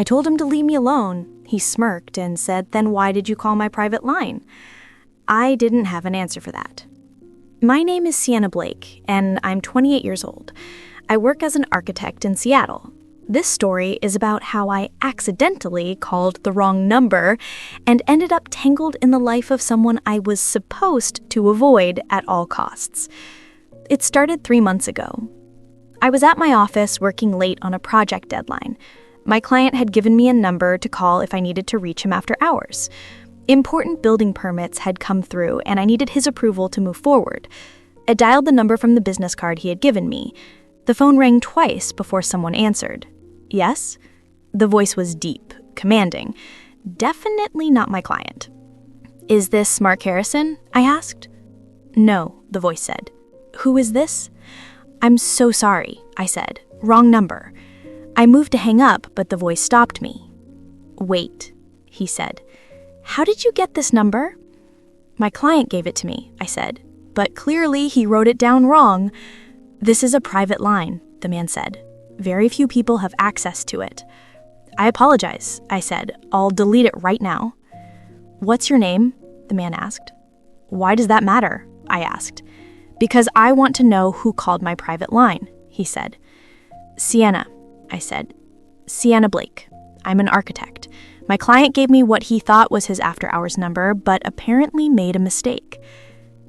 I told him to leave me alone. He smirked and said, "Then why did you call my private line?" I didn't have an answer for that. My name is Sienna Blake, and I'm 28 years old. I work as an architect in Seattle. This story is about how I accidentally called the wrong number and ended up tangled in the life of someone I was supposed to avoid at all costs. It started 3 months ago. I was at my office working late on a project deadline. My client had given me a number to call if I needed to reach him after hours. Important building permits had come through, and I needed his approval to move forward. I dialed the number from the business card he had given me. The phone rang twice before someone answered. Yes? The voice was deep, commanding. Definitely not my client. "Is this Mark Harrison?" I asked. "No," the voice said. "Who is this?" "I'm so sorry," I said. "Wrong number." I moved to hang up, but the voice stopped me. "Wait," he said. "How did you get this number?" "My client gave it to me," I said. "But clearly he wrote it down wrong." "This is a private line," the man said. "Very few people have access to it." "I apologize," I said. "I'll delete it right now." "What's your name?" the man asked. "Why does that matter?" I asked. "Because I want to know who called my private line," he said. "Sienna," I said. "Sienna Blake. I'm an architect. My client gave me what he thought was his after-hours number, but apparently made a mistake."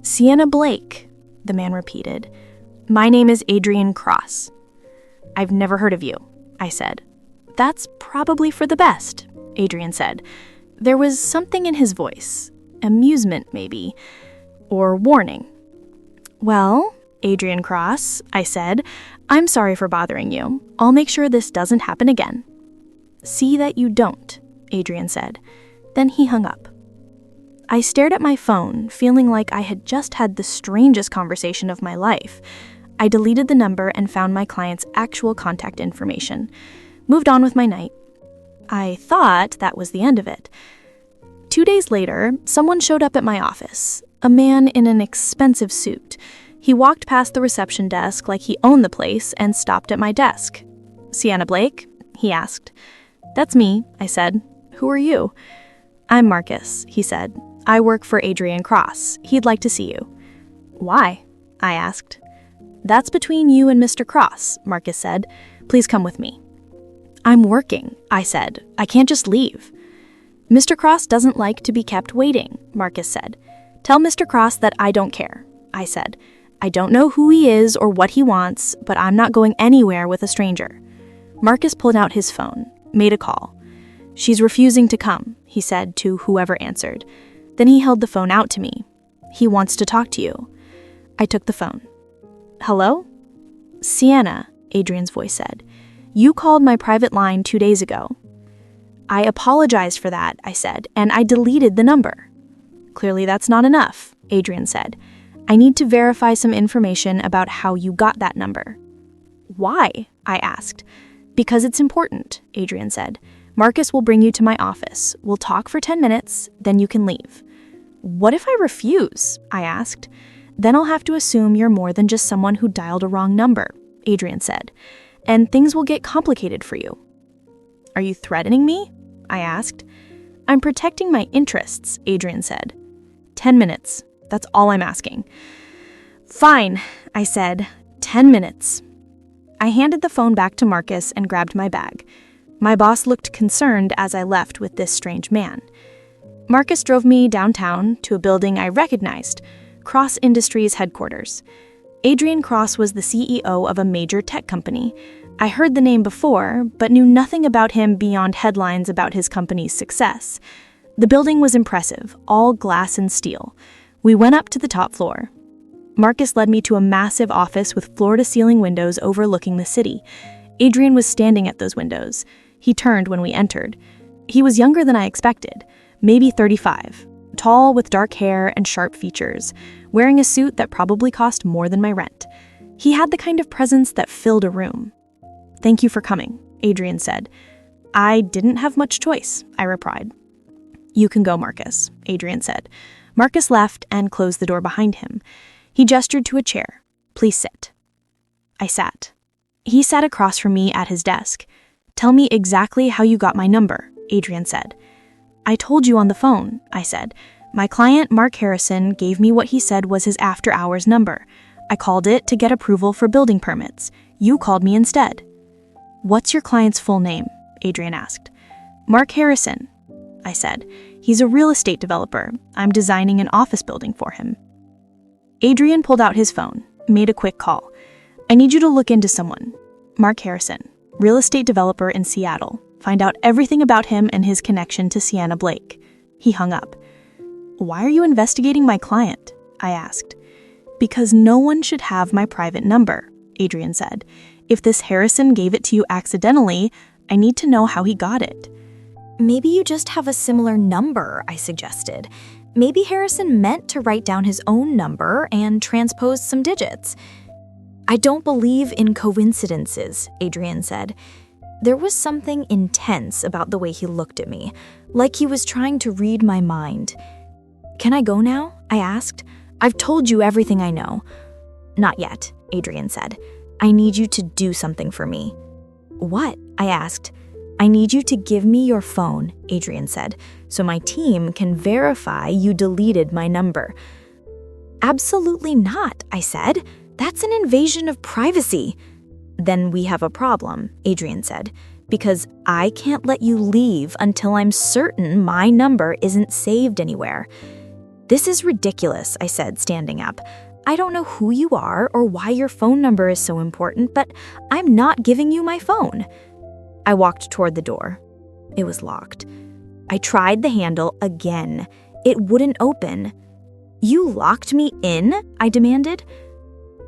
"Sienna Blake," the man repeated. "My name is Adrian Cross." "I've never heard of you," I said. "That's probably for the best," Adrian said. There was something in his voice. Amusement, maybe. Or warning. "Well, Adrian Cross," I said, "I'm sorry for bothering you. I'll make sure this doesn't happen again." "See that you don't," Adrian said. Then he hung up. I stared at my phone, feeling like I had just had the strangest conversation of my life. I deleted the number and found my client's actual contact information. Moved on with my night. I thought that was the end of it. 2 days later, someone showed up at my office. A man in an expensive suit. He walked past the reception desk like he owned the place and stopped at my desk. "Sienna Blake?" he asked. "That's me," I said. "Who are you?" "I'm Marcus," he said. "I work for Adrian Cross. He'd like to see you." "Why?" I asked. "That's between you and Mr. Cross," Marcus said. "Please come with me." "I'm working," I said. "I can't just leave." "Mr. Cross doesn't like to be kept waiting," Marcus said. "Tell Mr. Cross that I don't care," I said. "I don't know who he is or what he wants, but I'm not going anywhere with a stranger." Marcus pulled out his phone, made a call. "She's refusing to come," he said to whoever answered. Then he held the phone out to me. "He wants to talk to you." I took the phone. "Hello?" "Sienna," Adrian's voice said. "You called my private line 2 days ago." "I apologized for that," I said, "and I deleted the number." "Clearly that's not enough," Adrian said. "I need to verify some information about how you got that number." "Why?" I asked. "Because it's important," Adrian said. "Marcus will bring you to my office. We'll talk for 10 minutes, then you can leave." "What if I refuse?" I asked. "Then I'll have to assume you're more than just someone who dialed a wrong number," Adrian said. "And things will get complicated for you." "Are you threatening me?" I asked. "I'm protecting my interests," Adrian said. 10 minutes. That's all I'm asking." "Fine," I said. 10 minutes. I handed the phone back to Marcus and grabbed my bag. My boss looked concerned as I left with this strange man. Marcus drove me downtown to a building I recognized, Cross Industries headquarters. Adrian Cross was the CEO of a major tech company. I heard the name before, but knew nothing about him beyond headlines about his company's success. The building was impressive, all glass and steel. We went up to the top floor. Marcus led me to a massive office with floor-to-ceiling windows overlooking the city. Adrian was standing at those windows. He turned when we entered. He was younger than I expected, maybe 35, tall with dark hair and sharp features, wearing a suit that probably cost more than my rent. He had the kind of presence that filled a room. "Thank you for coming," Adrian said. "I didn't have much choice," I replied. "You can go, Marcus," Adrian said. Marcus left and closed the door behind him. He gestured to a chair. "Please sit." I sat. He sat across from me at his desk. Tell me exactly how you got my number, Adrian said. I told you on the phone, I said. My client, Mark Harrison, gave me what he said was his after-hours number. I called it to get approval for building permits. You called me instead. What's your client's full name? Adrian asked. Mark Harrison, I said. He's a real estate developer. I'm designing an office building for him. Adrian pulled out his phone, made a quick call. I need you to look into someone. Mark Harrison, real estate developer in Seattle. Find out everything about him and his connection to Sienna Blake. He hung up. Why are you investigating my client? I asked. Because no one should have my private number, Adrian said. If this Harrison gave it to you accidentally, I need to know how he got it. Maybe you just have a similar number, I suggested. Maybe Harrison meant to write down his own number and transpose some digits. I don't believe in coincidences, Adrian said. There was something intense about the way he looked at me, like he was trying to read my mind. Can I go now? I asked. I've told you everything I know. Not yet, Adrian said. I need you to do something for me. What? I asked. I need you to give me your phone, Adrian said, so my team can verify you deleted my number. Absolutely not, I said. That's an invasion of privacy. Then we have a problem, Adrian said, because I can't let you leave until I'm certain my number isn't saved anywhere. This is ridiculous, I said, standing up. I don't know who you are or why your phone number is so important, but I'm not giving you my phone. I walked toward the door. It was locked. I tried the handle again. It wouldn't open. You locked me in? I demanded.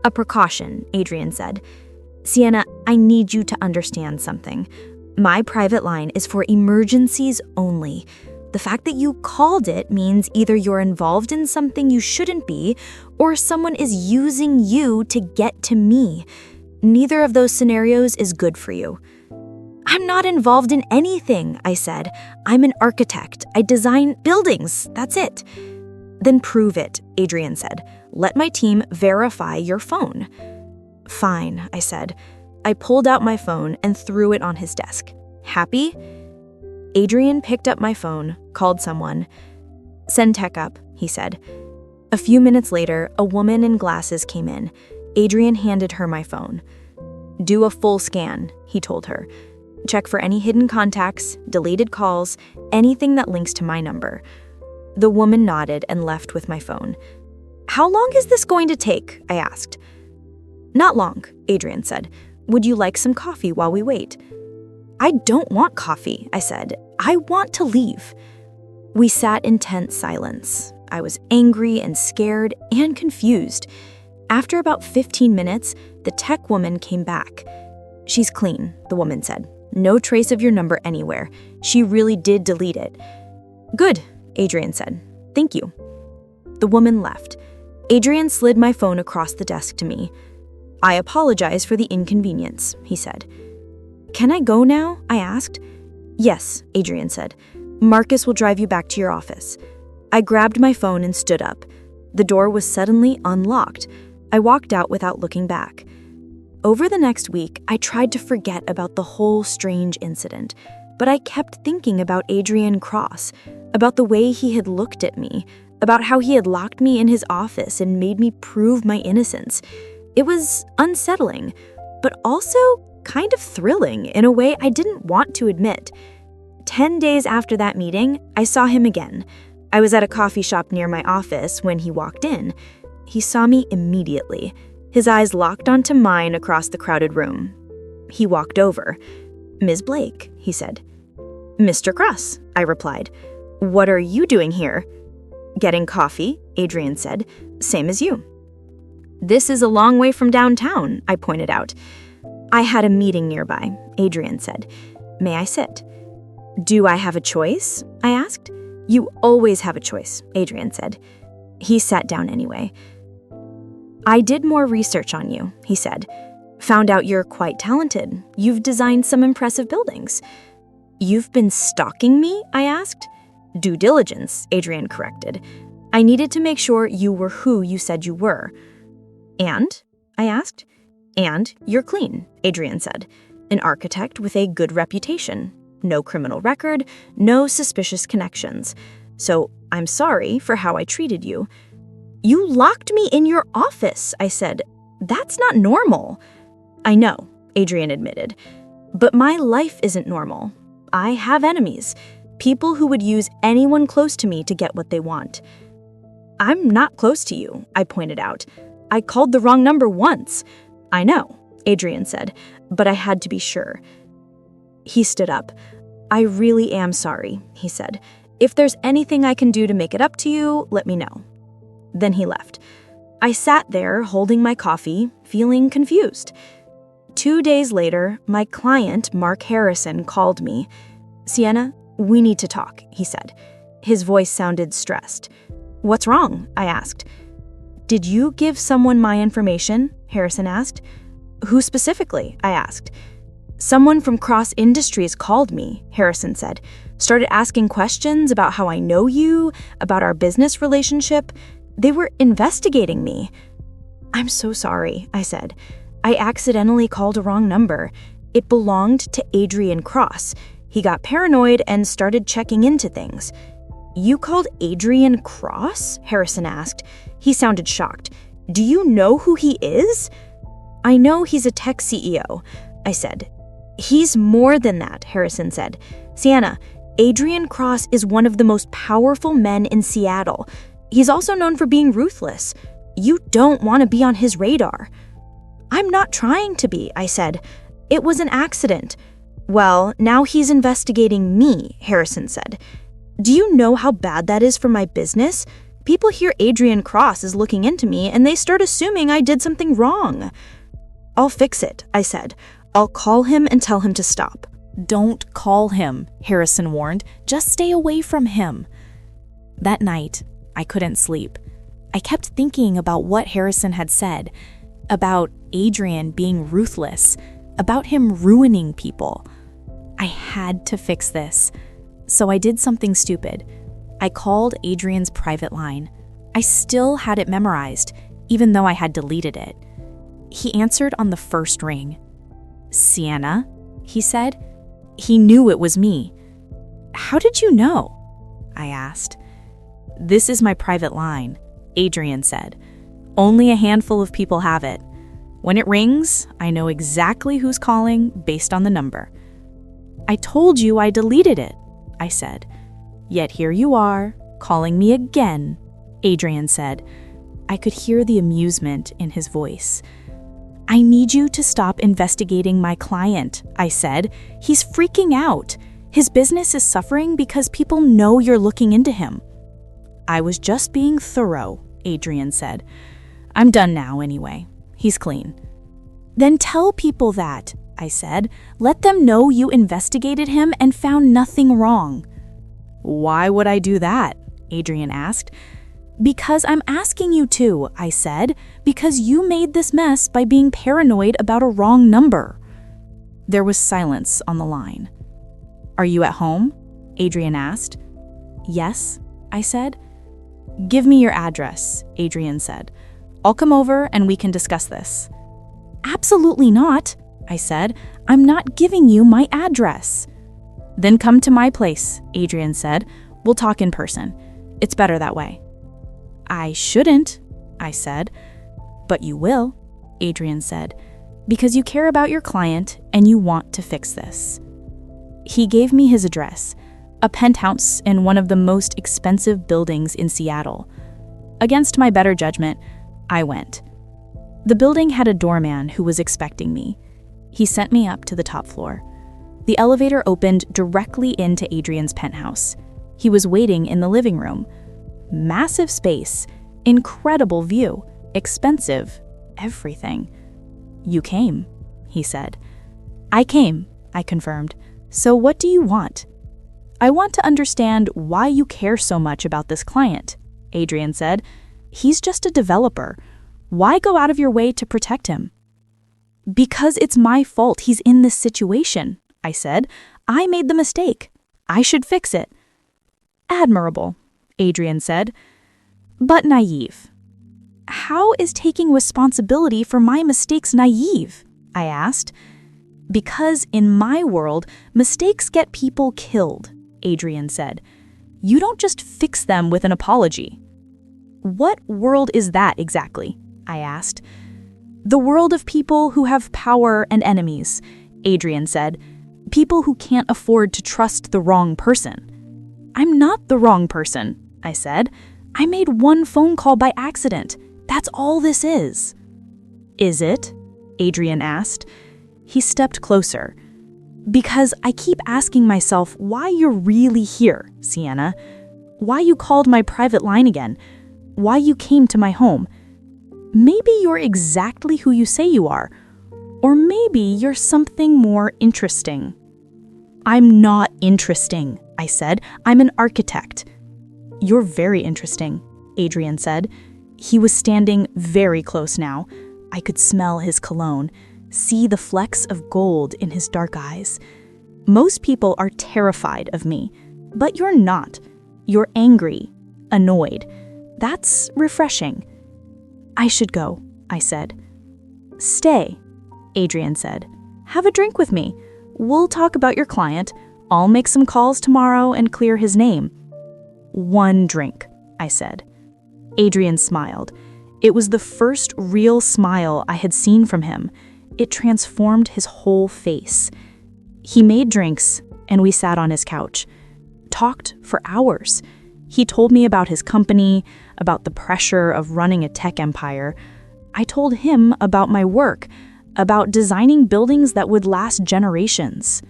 A precaution, Adrian said. Sienna, I need you to understand something. My private line is for emergencies only. The fact that you called it means either you're involved in something you shouldn't be, or someone is using you to get to me. Neither of those scenarios is good for you. I'm not involved in anything, I said. I'm an architect. I design buildings. That's it. Then prove it, Adrian said. Let my team verify your phone. Fine, I said. I pulled out my phone and threw it on his desk. Happy? Adrian picked up my phone, called someone. Send tech up, he said. A few minutes later, a woman in glasses came in. Adrian handed her my phone. Do a full scan, he told her. Check for any hidden contacts, deleted calls, anything that links to my number. The woman nodded and left with my phone. How long is this going to take? I asked. Not long, Adrian said. Would you like some coffee while we wait? I don't want coffee, I said. I want to leave. We sat in tense silence. I was angry and scared and confused. After about 15 minutes, the tech woman came back. She's clean, the woman said. No trace of your number anywhere. She really did delete it. Good, Adrian said. Thank you. The woman left. Adrian slid my phone across the desk to me. I apologize for the inconvenience, he said. Can I go now? I asked. Yes, Adrian said. Marcus will drive you back to your office. I grabbed my phone and stood up. The door was suddenly unlocked. I walked out without looking back. Over the next week, I tried to forget about the whole strange incident, but I kept thinking about Adrian Cross, about the way he had looked at me, about how he had locked me in his office and made me prove my innocence. It was unsettling, but also kind of thrilling in a way I didn't want to admit. 10 days after that meeting, I saw him again. I was at a coffee shop near my office when he walked in. He saw me immediately. His eyes locked onto mine across the crowded room. He walked over. Ms. Blake, he said. Mr. Cross, I replied. What are you doing here? Getting coffee, Adrian said. Same as you. This is a long way from downtown, I pointed out. I had a meeting nearby, Adrian said. May I sit? Do I have a choice? I asked. You always have a choice, Adrian said. He sat down anyway. I did more research on you, he said. Found out you're quite talented. You've designed some impressive buildings. You've been stalking me? I asked. Due diligence, Adrian corrected. I needed to make sure you were who you said you were. And? I asked. And you're clean, Adrian said. an architect with a good reputation, no criminal record, no suspicious connections. So I'm sorry for how I treated you." "You locked me in your office," I said. "That's not normal." "I know," Adrian admitted, "but my life isn't normal. I have enemies, people who would use anyone close to me to get what they want." "I'm not close to you," I pointed out. "I called the wrong number once." "I know," Adrian said, "but I had to be sure." He stood up. "I really am sorry," he said. "If there's anything I can do to make it up to you, let me know." Then he left. I sat there holding my coffee, feeling confused. 2 days later, my client, Mark Harrison, called me. "Sienna, we need to talk," he said. His voice sounded stressed. "What's wrong?" I asked. "Did you give someone my information?" Harrison asked. "Who specifically?" I asked. "Someone from Cross Industries called me," Harrison said. "Started asking questions about how I know you, about our business relationship. They were investigating me." "I'm so sorry," I said. "I accidentally called a wrong number. It belonged to Adrian Cross. He got paranoid and started checking into things." "You called Adrian Cross?" Harrison asked. He sounded shocked. "Do you know who he is?" "I know he's a tech CEO," I said. "He's more than that," Harrison said. "Sienna, Adrian Cross is one of the most powerful men in Seattle. He's also known for being ruthless. You don't want to be on his radar." "I'm not trying to be," I said. "It was an accident." "Well, now he's investigating me," Harrison said. "Do you know how bad that is for my business? People hear Adrian Cross is looking into me and they start assuming I did something wrong." "I'll fix it," I said. "I'll call him and tell him to stop." "Don't call him," Harrison warned. "Just stay away from him." That night, I couldn't sleep. I kept thinking about what Harrison had said, about Adrian being ruthless, about him ruining people. I had to fix this. So I did something stupid. I called Adrian's private line. I still had it memorized, even though I had deleted it. He answered on the first ring. "Sienna?" he said. He knew it was me. "How did you know?" I asked. "This is my private line," Adrian said. "Only a handful of people have it. When it rings, I know exactly who's calling based on the number." "I told you I deleted it," I said. "Yet here you are, calling me again," Adrian said. I could hear the amusement in his voice. "I need you to stop investigating my client," I said. "He's freaking out. His business is suffering because people know you're looking into him." "I was just being thorough," Adrian said. "I'm done now anyway. He's clean." "Then tell people that," I said. "Let them know you investigated him and found nothing wrong." "Why would I do that?" Adrian asked. "Because I'm asking you to," I said. "Because you made this mess by being paranoid about a wrong number." There was silence on the line. "Are you at home?" Adrian asked. "Yes," I said. "Give me your address," Adrian said. "I'll come over and we can discuss this." "Absolutely not," I said. "I'm not giving you my address." "Then come to my place," Adrian said. "We'll talk in person. It's better that way." "I shouldn't," I said. "But you will," Adrian said, "because you care about your client and you want to fix this." He gave me his address, a penthouse in one of the most expensive buildings in Seattle. Against my better judgment, I went. The building had a doorman who was expecting me. He sent me up to the top floor. The elevator opened directly into Adrian's penthouse. He was waiting in the living room. Massive space, incredible view, expensive, everything. "You came," he said. "I came," I confirmed. "So what do you want?" "I want to understand why you care so much about this client," Adrian said. "He's just a developer. Why go out of your way to protect him?" "Because it's my fault he's in this situation," I said. "I made the mistake. I should fix it." "Admirable," Adrian said, "but naive." "How is taking responsibility for my mistakes naive?" I asked. Because in my world, mistakes get people killed, Adrian said. You don't just fix them with an apology. What world is that exactly? I asked. The world of people who have power and enemies, Adrian said. People who can't afford to trust the wrong person. I'm not the wrong person, I said. I made one phone call by accident. That's all this is. Is it? Adrian asked. He stepped closer. Because I keep asking myself why you're really here, Sienna. Why you called my private line again. Why you came to my home. Maybe you're exactly who you say you are. Or maybe you're something more interesting. I'm not interesting, I said. I'm an architect. You're very interesting, Adrian said. He was standing very close now. I could smell his cologne, see the flecks of gold in his dark eyes. Most people are terrified of me, but you're not. You're angry, annoyed. That's refreshing. I should go, I said. Stay, Adrian said. Have a drink with me. We'll talk about your client. I'll make some calls tomorrow and clear his name. One drink, I said. Adrian smiled. It was the first real smile I had seen from him. It transformed his whole face. He made drinks, and we sat on his couch. Talked for hours. He told me about his company, about the pressure of running a tech empire. I told him about my work, about designing buildings that would last generations.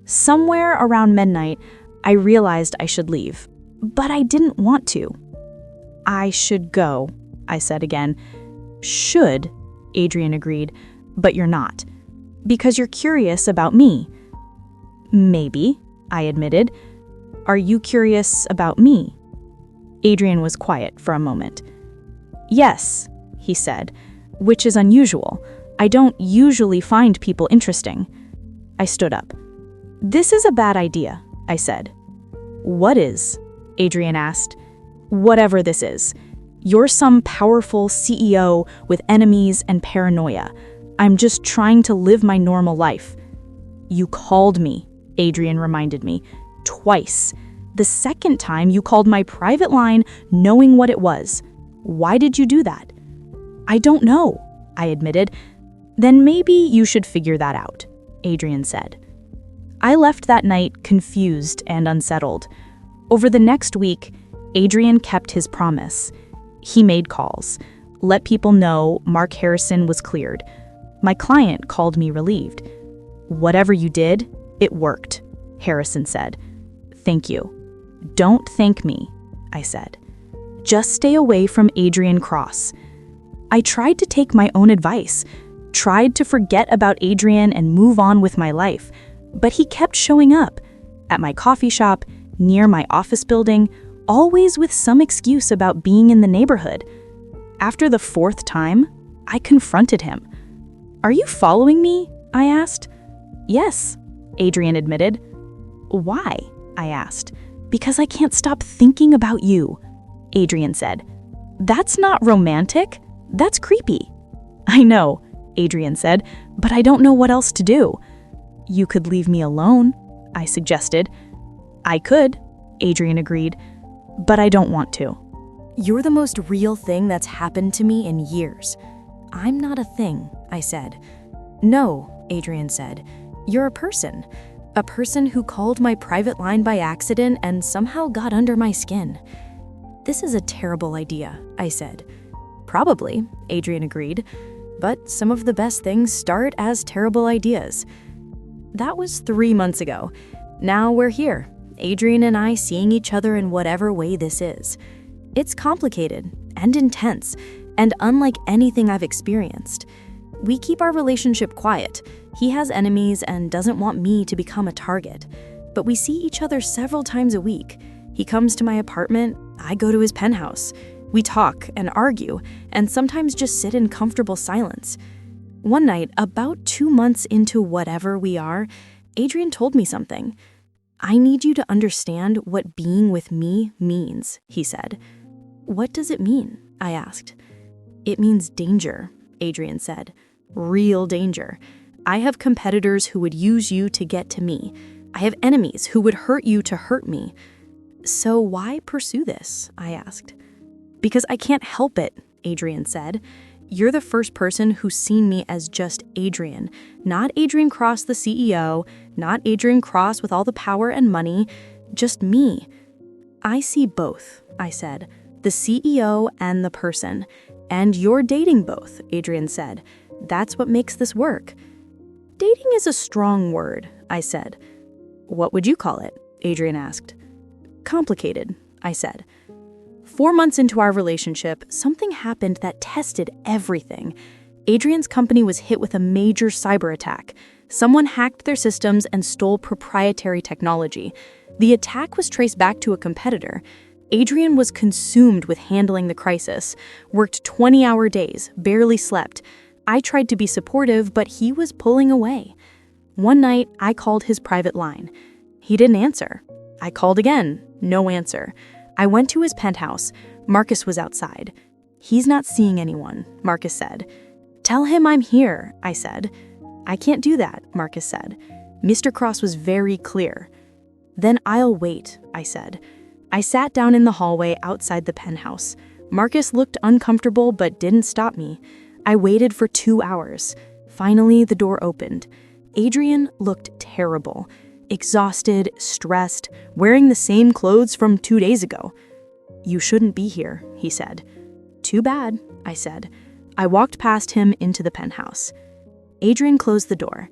Somewhere around midnight, I realized I should leave, but I didn't want to. I should go, I said again. Should, Adrian agreed, but you're not. Because you're curious about me. Maybe, I admitted. Are you curious about me? Adrian was quiet for a moment. Yes, he said, which is unusual. I don't usually find people interesting. I stood up. This is a bad idea, I said. What is? Adrian asked. Whatever this is. You're some powerful CEO with enemies and paranoia. I'm just trying to live my normal life. You called me, Adrian reminded me, twice. The second time you called my private line knowing what it was. Why did you do that? I don't know, I admitted. Then maybe you should figure that out, Adrian said. I left that night confused and unsettled. Over the next week, Adrian kept his promise. He made calls, let people know Mark Harrison was cleared. My client called me relieved. Whatever you did, it worked, Harrison said. Thank you. Don't thank me, I said. Just stay away from Adrian Cross. I tried to take my own advice, tried to forget about Adrian and move on with my life, but he kept showing up at my coffee shop, near my office building, always with some excuse about being in the neighborhood. After the fourth time, I confronted him. Are you following me? I asked. Yes, Adrian admitted. Why? I asked. Because I can't stop thinking about you, Adrian said. That's not romantic. That's creepy. I know, Adrian said, but I don't know what else to do. You could leave me alone, I suggested. I could, Adrian agreed, but I don't want to. You're the most real thing that's happened to me in years. I'm not a thing, I said. No, Adrian said. You're a person who called my private line by accident and somehow got under my skin. This is a terrible idea, I said. Probably, Adrian agreed, but some of the best things start as terrible ideas. That was 3 months ago. Now we're here, Adrian and I seeing each other in whatever way this is. It's complicated and intense and unlike anything I've experienced. We keep our relationship quiet. He has enemies and doesn't want me to become a target. But we see each other several times a week. He comes to my apartment, I go to his penthouse. We talk and argue, and sometimes just sit in comfortable silence. One night, about 2 months into whatever we are, Adrian told me something. I need you to understand what being with me means, he said. What does it mean? I asked. It means danger, Adrian said. Real danger. I have competitors who would use you to get to me. I have enemies who would hurt you to hurt me. So why pursue this? I asked. Because I can't help it, Adrian said. You're the first person who's seen me as just Adrian, not Adrian Cross, the CEO, not Adrian Cross with all the power and money, just me. I see both, I said, the CEO and the person. And you're dating both, Adrian said. That's what makes this work. Dating is a strong word, I said. What would you call it? Adrian asked. Complicated, I said. 4 months into our relationship, something happened that tested everything. Adrian's company was hit with a major cyber attack. Someone hacked their systems and stole proprietary technology. The attack was traced back to a competitor. Adrian was consumed with handling the crisis, worked 20-hour days, barely slept. I tried to be supportive, but he was pulling away. One night, I called his private line. He didn't answer. I called again. No answer. I went to his penthouse. Marcus was outside. He's not seeing anyone, Marcus said. Tell him I'm here, I said. I can't do that, Marcus said. Mr. Cross was very clear. Then I'll wait, I said. I sat down in the hallway outside the penthouse. Marcus looked uncomfortable but didn't stop me. I waited for 2 hours. Finally, the door opened. Adrian looked terrible. Exhausted, stressed, wearing the same clothes from 2 days ago. You shouldn't be here, he said. Too bad, I said. I walked past him into the penthouse. Adrian closed the door.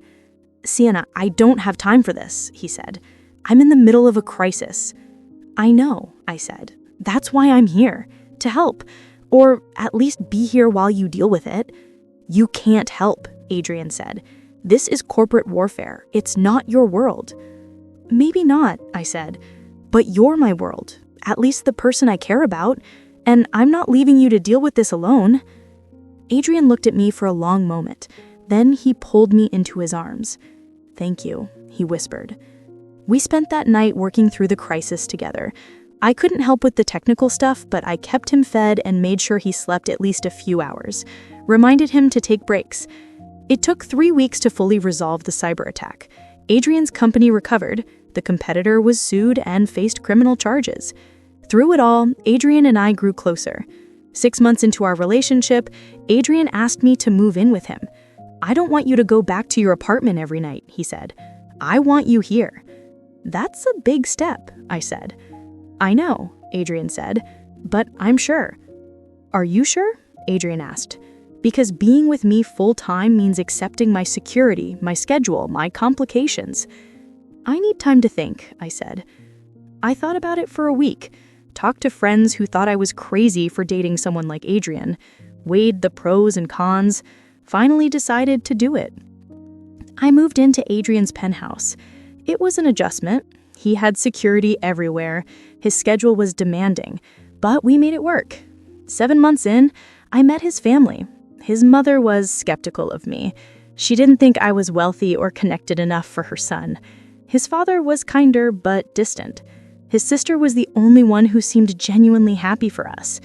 Sienna, I don't have time for this, he said. I'm in the middle of a crisis. I know, I said. That's why I'm here, to help, or at least be here while you deal with it. You can't help, Adrian said. This is corporate warfare. It's not your world. Maybe not, I said, but you're my world, at least the person I care about, and I'm not leaving you to deal with this alone. Adrian looked at me for a long moment. Then he pulled me into his arms. Thank you, he whispered. We spent that night working through the crisis together. I couldn't help with the technical stuff, but I kept him fed and made sure he slept at least a few hours, reminded him to take breaks. It took 3 weeks to fully resolve the cyber attack. Adrian's company recovered, the competitor was sued and faced criminal charges. Through it all, Adrian and I grew closer. 6 months into our relationship, Adrian asked me to move in with him. I don't want you to go back to your apartment every night, he said. I want you here. That's a big step, I said. I know, Adrian said, but I'm sure. Are you sure? Adrian asked. Because being with me full-time means accepting my security, my schedule, my complications. I need time to think, I said. I thought about it for a week, talked to friends who thought I was crazy for dating someone like Adrian, weighed the pros and cons, finally decided to do it. I moved into Adrian's penthouse. It was an adjustment. He had security everywhere. His schedule was demanding, but we made it work. 7 months in, I met his family. His mother was skeptical of me. She didn't think I was wealthy or connected enough for her son. His father was kinder but distant. His sister was the only one who seemed genuinely happy for us.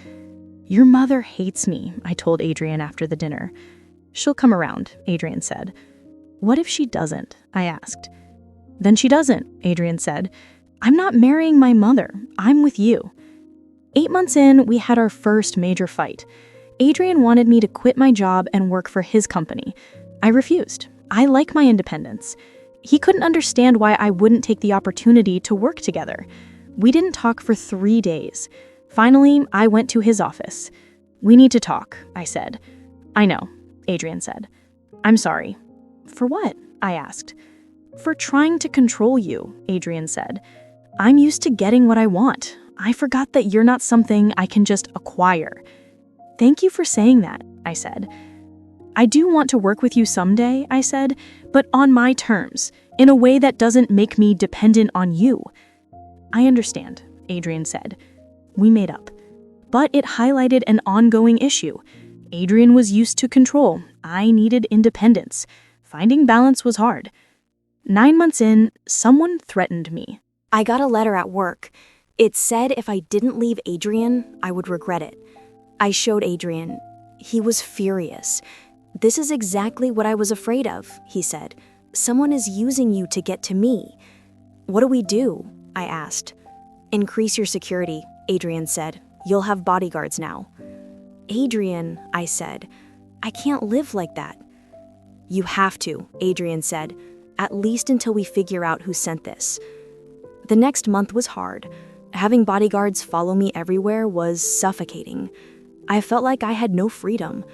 Your mother hates me, I told Adrian after the dinner. She'll come around, Adrian said. What if she doesn't? I asked. Then she doesn't, Adrian said. I'm not marrying my mother. I'm with you. 8 months in, we had our first major fight. Adrian wanted me to quit my job and work for his company. I refused. I like my independence. He couldn't understand why I wouldn't take the opportunity to work together. We didn't talk for 3 days. Finally, I went to his office. We need to talk, I said. I know, Adrian said. I'm sorry. For what? I asked. For trying to control you, Adrian said. I'm used to getting what I want. I forgot that you're not something I can just acquire. Thank you for saying that, I said. I do want to work with you someday, I said, but on my terms, in a way that doesn't make me dependent on you. I understand, Adrian said. We made up. But it highlighted an ongoing issue. Adrian was used to control. I needed independence. Finding balance was hard. 9 months in, someone threatened me. I got a letter at work. It said if I didn't leave Adrian, I would regret it. I showed Adrian. He was furious. "This is exactly what I was afraid of," he said. "Someone is using you to get to me." "What do we do?" I asked. "Increase your security," Adrian said. "You'll have bodyguards now." "Adrian," I said, "I can't live like that." "You have to," Adrian said, "at least until we figure out who sent this." The next month was hard. Having bodyguards follow me everywhere was suffocating. I felt like I had no freedom.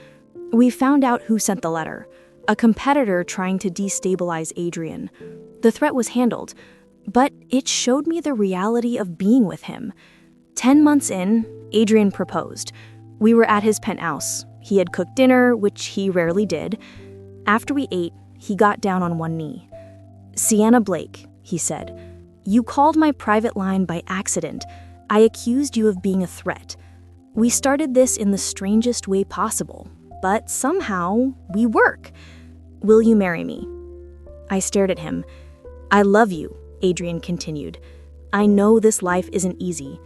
We found out who sent the letter, a competitor trying to destabilize Adrian. The threat was handled, but it showed me the reality of being with him. 10 months in, Adrian proposed. We were at his penthouse. He had cooked dinner, which he rarely did. After we ate, he got down on one knee. "Sienna Blake," he said, "you called my private line by accident. I accused you of being a threat. We started this in the strangest way possible, but somehow we work. Will you marry me?" I stared at him. "I love you," Adrian continued. "I know this life isn't easy.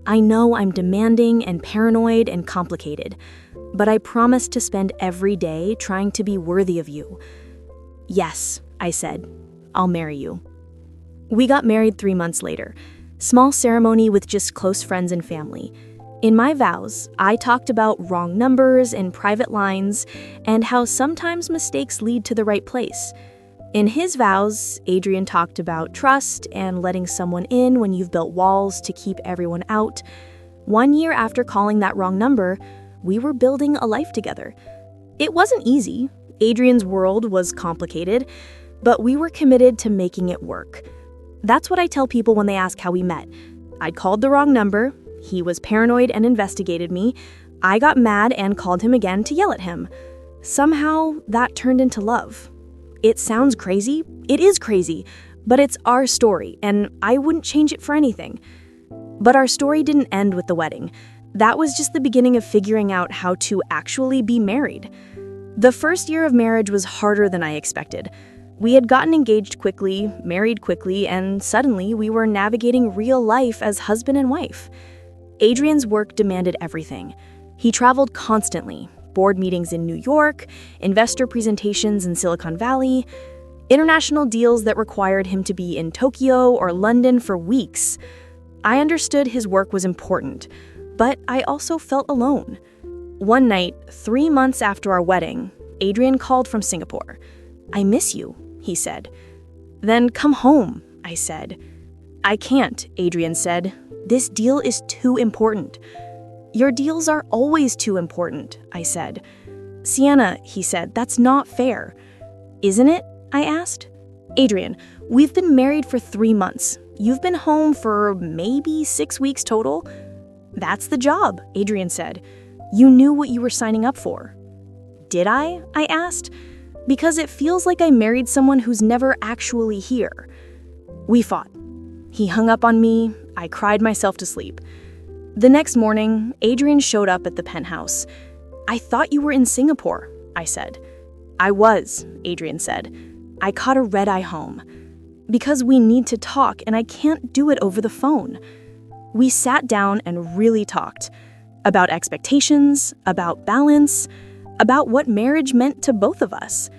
I know I'm demanding and paranoid and complicated, but I promise to spend every day trying to be worthy of you." "Yes," I said, "I'll marry you." We got married 3 months later. Small ceremony with just close friends and family. In my vows, I talked about wrong numbers and private lines and how sometimes mistakes lead to the right place. In his vows, Adrian talked about trust and letting someone in when you've built walls to keep everyone out. 1 year after calling that wrong number, we were building a life together. It wasn't easy. Adrian's world was complicated, but we were committed to making it work. That's what I tell people when they ask how we met. I'd called the wrong number, he was paranoid and investigated me, I got mad and called him again to yell at him. Somehow, that turned into love. It sounds crazy. It is crazy, but it's our story, and I wouldn't change it for anything. But our story didn't end with the wedding. That was just the beginning of figuring out how to actually be married. The first year of marriage was harder than I expected. We had gotten engaged quickly, married quickly, and suddenly we were navigating real life as husband and wife. Adrian's work demanded everything. He traveled constantly. Board meetings in New York, investor presentations in Silicon Valley, international deals that required him to be in Tokyo or London for weeks. I understood his work was important, but I also felt alone. One night, 3 months after our wedding, Adrian called from Singapore. "I miss you," he said. "Then come home," I said. "I can't," Adrian said. "This deal is too important." "Your deals are always too important," I said. "Sienna," he said, "that's not fair." "Isn't it?" I asked. "Adrian, we've been married for 3 months. You've been home for maybe 6 weeks total." "That's the job," Adrian said. "You knew what you were signing up for." "Did I?" I asked. "Because it feels like I married someone who's never actually here." We fought. He hung up on me. I cried myself to sleep. The next morning, Adrian showed up at the penthouse. "I thought you were in Singapore," I said. "I was," Adrian said. "I caught a red-eye home. Because we need to talk, and I can't do it over the phone." We sat down and really talked. About expectations, about balance, about what marriage meant to both of us.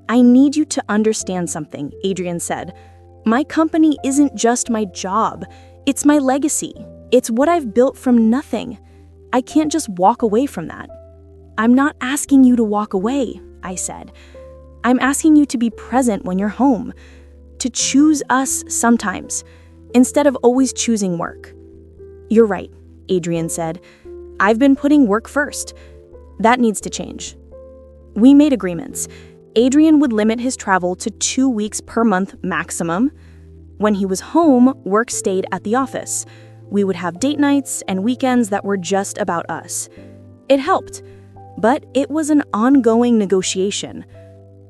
"I need you to understand something," Adrian said. "My company isn't just my job. It's my legacy. It's what I've built from nothing. I can't just walk away from that." "I'm not asking you to walk away," I said. "I'm asking you to be present when you're home, to choose us sometimes, instead of always choosing work." "You're right," Adrian said. "I've been putting work first. That needs to change." We made agreements. Adrian would limit his travel to 2 weeks per month maximum. When he was home, work stayed at the office. We would have date nights and weekends that were just about us. It helped, but it was an ongoing negotiation.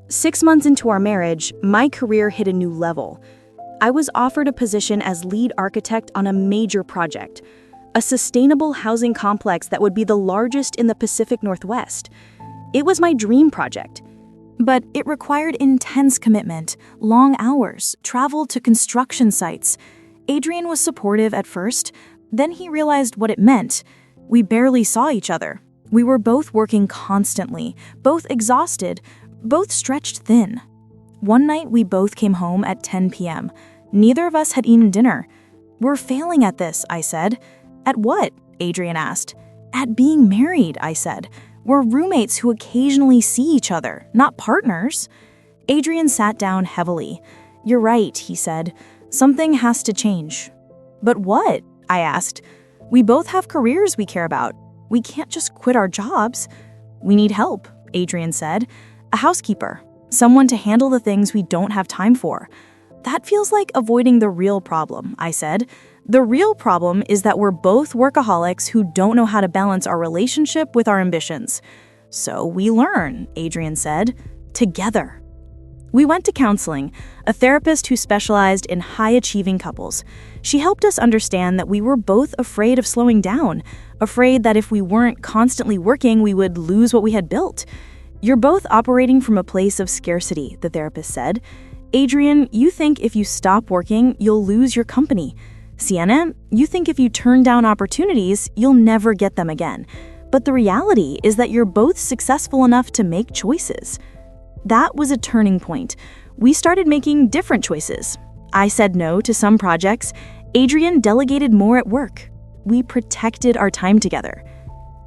6 months into our marriage, my career hit a new level. I was offered a position as lead architect on a major project, a sustainable housing complex that would be the largest in the Pacific Northwest. It was my dream project. But it required intense commitment, long hours, travel to construction sites. Adrian was supportive at first, then he realized what it meant. We barely saw each other. We were both working constantly, both exhausted, both stretched thin. One night, we both came home at 10 p.m. Neither of us had eaten dinner. "We're failing at this," I said. "At what?" Adrian asked. "At being married," I said. "We're roommates who occasionally see each other, not partners." Adrian sat down heavily. "You're right," he said. "Something has to change." "But what?" I asked. "We both have careers we care about. We can't just quit our jobs." "We need help," Adrian said. "A housekeeper, someone to handle the things we don't have time for." "That feels like avoiding the real problem," I said. "The real problem is that we're both workaholics who don't know how to balance our relationship with our ambitions." "So we learn," Adrian said, "together." We went to counseling, a therapist who specialized in high-achieving couples. She helped us understand that we were both afraid of slowing down, afraid that if we weren't constantly working, we would lose what we had built. "You're both operating from a place of scarcity," the therapist said. "Adrian, you think if you stop working, you'll lose your company. Sienna, you think if you turn down opportunities, you'll never get them again. But the reality is that you're both successful enough to make choices." That was a turning point. We started making different choices. I said no to some projects. Adrian delegated more at work. We protected our time together.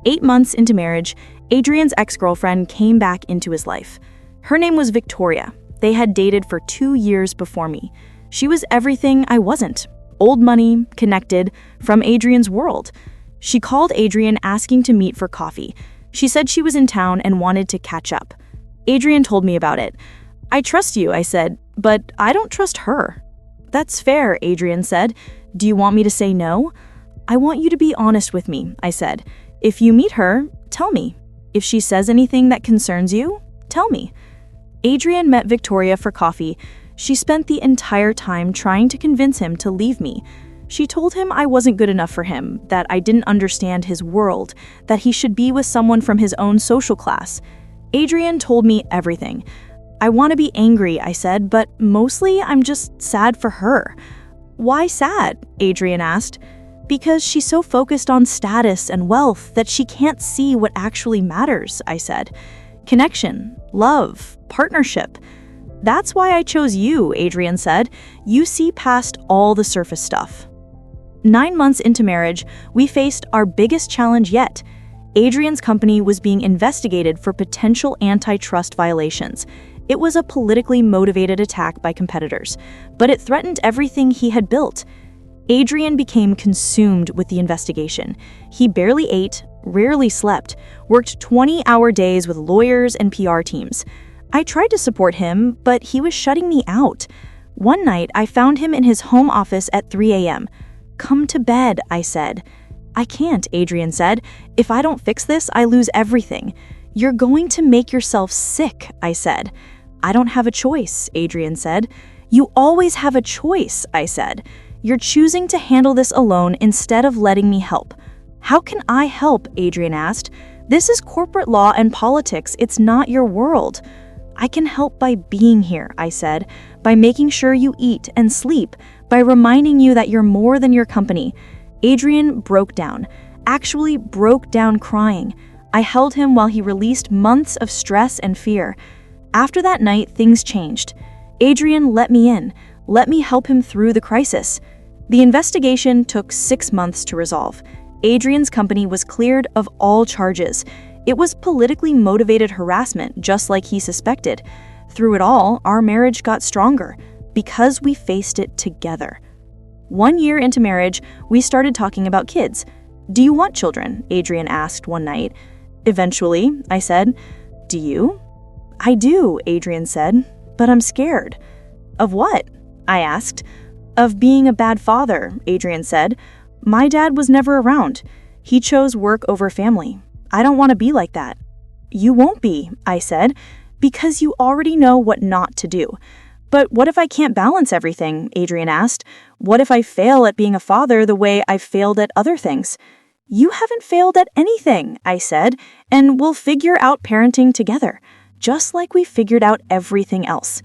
8 months into marriage, Adrian's ex-girlfriend came back into his life. Her name was Victoria. They had dated for 2 years before me. She was everything I wasn't. Old money, connected, from Adrian's world. She called Adrian asking to meet for coffee. She said she was in town and wanted to catch up. Adrian told me about it. "I trust you," I said, "but I don't trust her." "That's fair," Adrian said. "Do you want me to say no?" "I want you to be honest with me," I said. "If you meet her, tell me. If she says anything that concerns you, tell me." Adrian met Victoria for coffee. She spent the entire time trying to convince him to leave me. She told him I wasn't good enough for him, that I didn't understand his world, that he should be with someone from his own social class. Adrian told me everything. "I want to be angry," I said, "but mostly I'm just sad for her." "Why sad?" Adrian asked. "Because she's so focused on status and wealth that she can't see what actually matters," I said. "Connection, love, partnership. That's why I chose you," Adrian said. "You see past all the surface stuff." 9 months into marriage, we faced our biggest challenge yet. Adrian's company was being investigated for potential antitrust violations. It was a politically motivated attack by competitors, but it threatened everything he had built. Adrian became consumed with the investigation. He barely ate, rarely slept, worked 20-hour days with lawyers and PR teams. I tried to support him, but he was shutting me out. One night, I found him in his home office at 3 a.m. "Come to bed," I said. "I can't," Adrian said. "If I don't fix this, I lose everything." "You're going to make yourself sick," I said. "I don't have a choice," Adrian said. "You always have a choice," I said. "You're choosing to handle this alone instead of letting me help." "How can I help?" Adrian asked. "This is corporate law and politics. It's not your world." "I can help by being here," I said, "by making sure you eat and sleep, by reminding you that you're more than your company." Adrian broke down, actually broke down crying. I held him while he released months of stress and fear. After that night, things changed. Adrian let me in, let me help him through the crisis. The investigation took 6 months to resolve. Adrian's company was cleared of all charges. It was politically motivated harassment, just like he suspected. Through it all, our marriage got stronger because we faced it together. 1 year into marriage, we started talking about kids. "Do you want children?" Adrian asked one night. "Eventually," I said. "Do you?" "I do," Adrian said, "but I'm scared." "Of what?" I asked. "Of being a bad father," Adrian said. "My dad was never around. He chose work over family. I don't want to be like that." "You won't be," I said, "because you already know what not to do." "But what if I can't balance everything?" Adrian asked. "What if I fail at being a father the way I've failed at other things?" "You haven't failed at anything," I said, "and we'll figure out parenting together, just like we figured out everything else."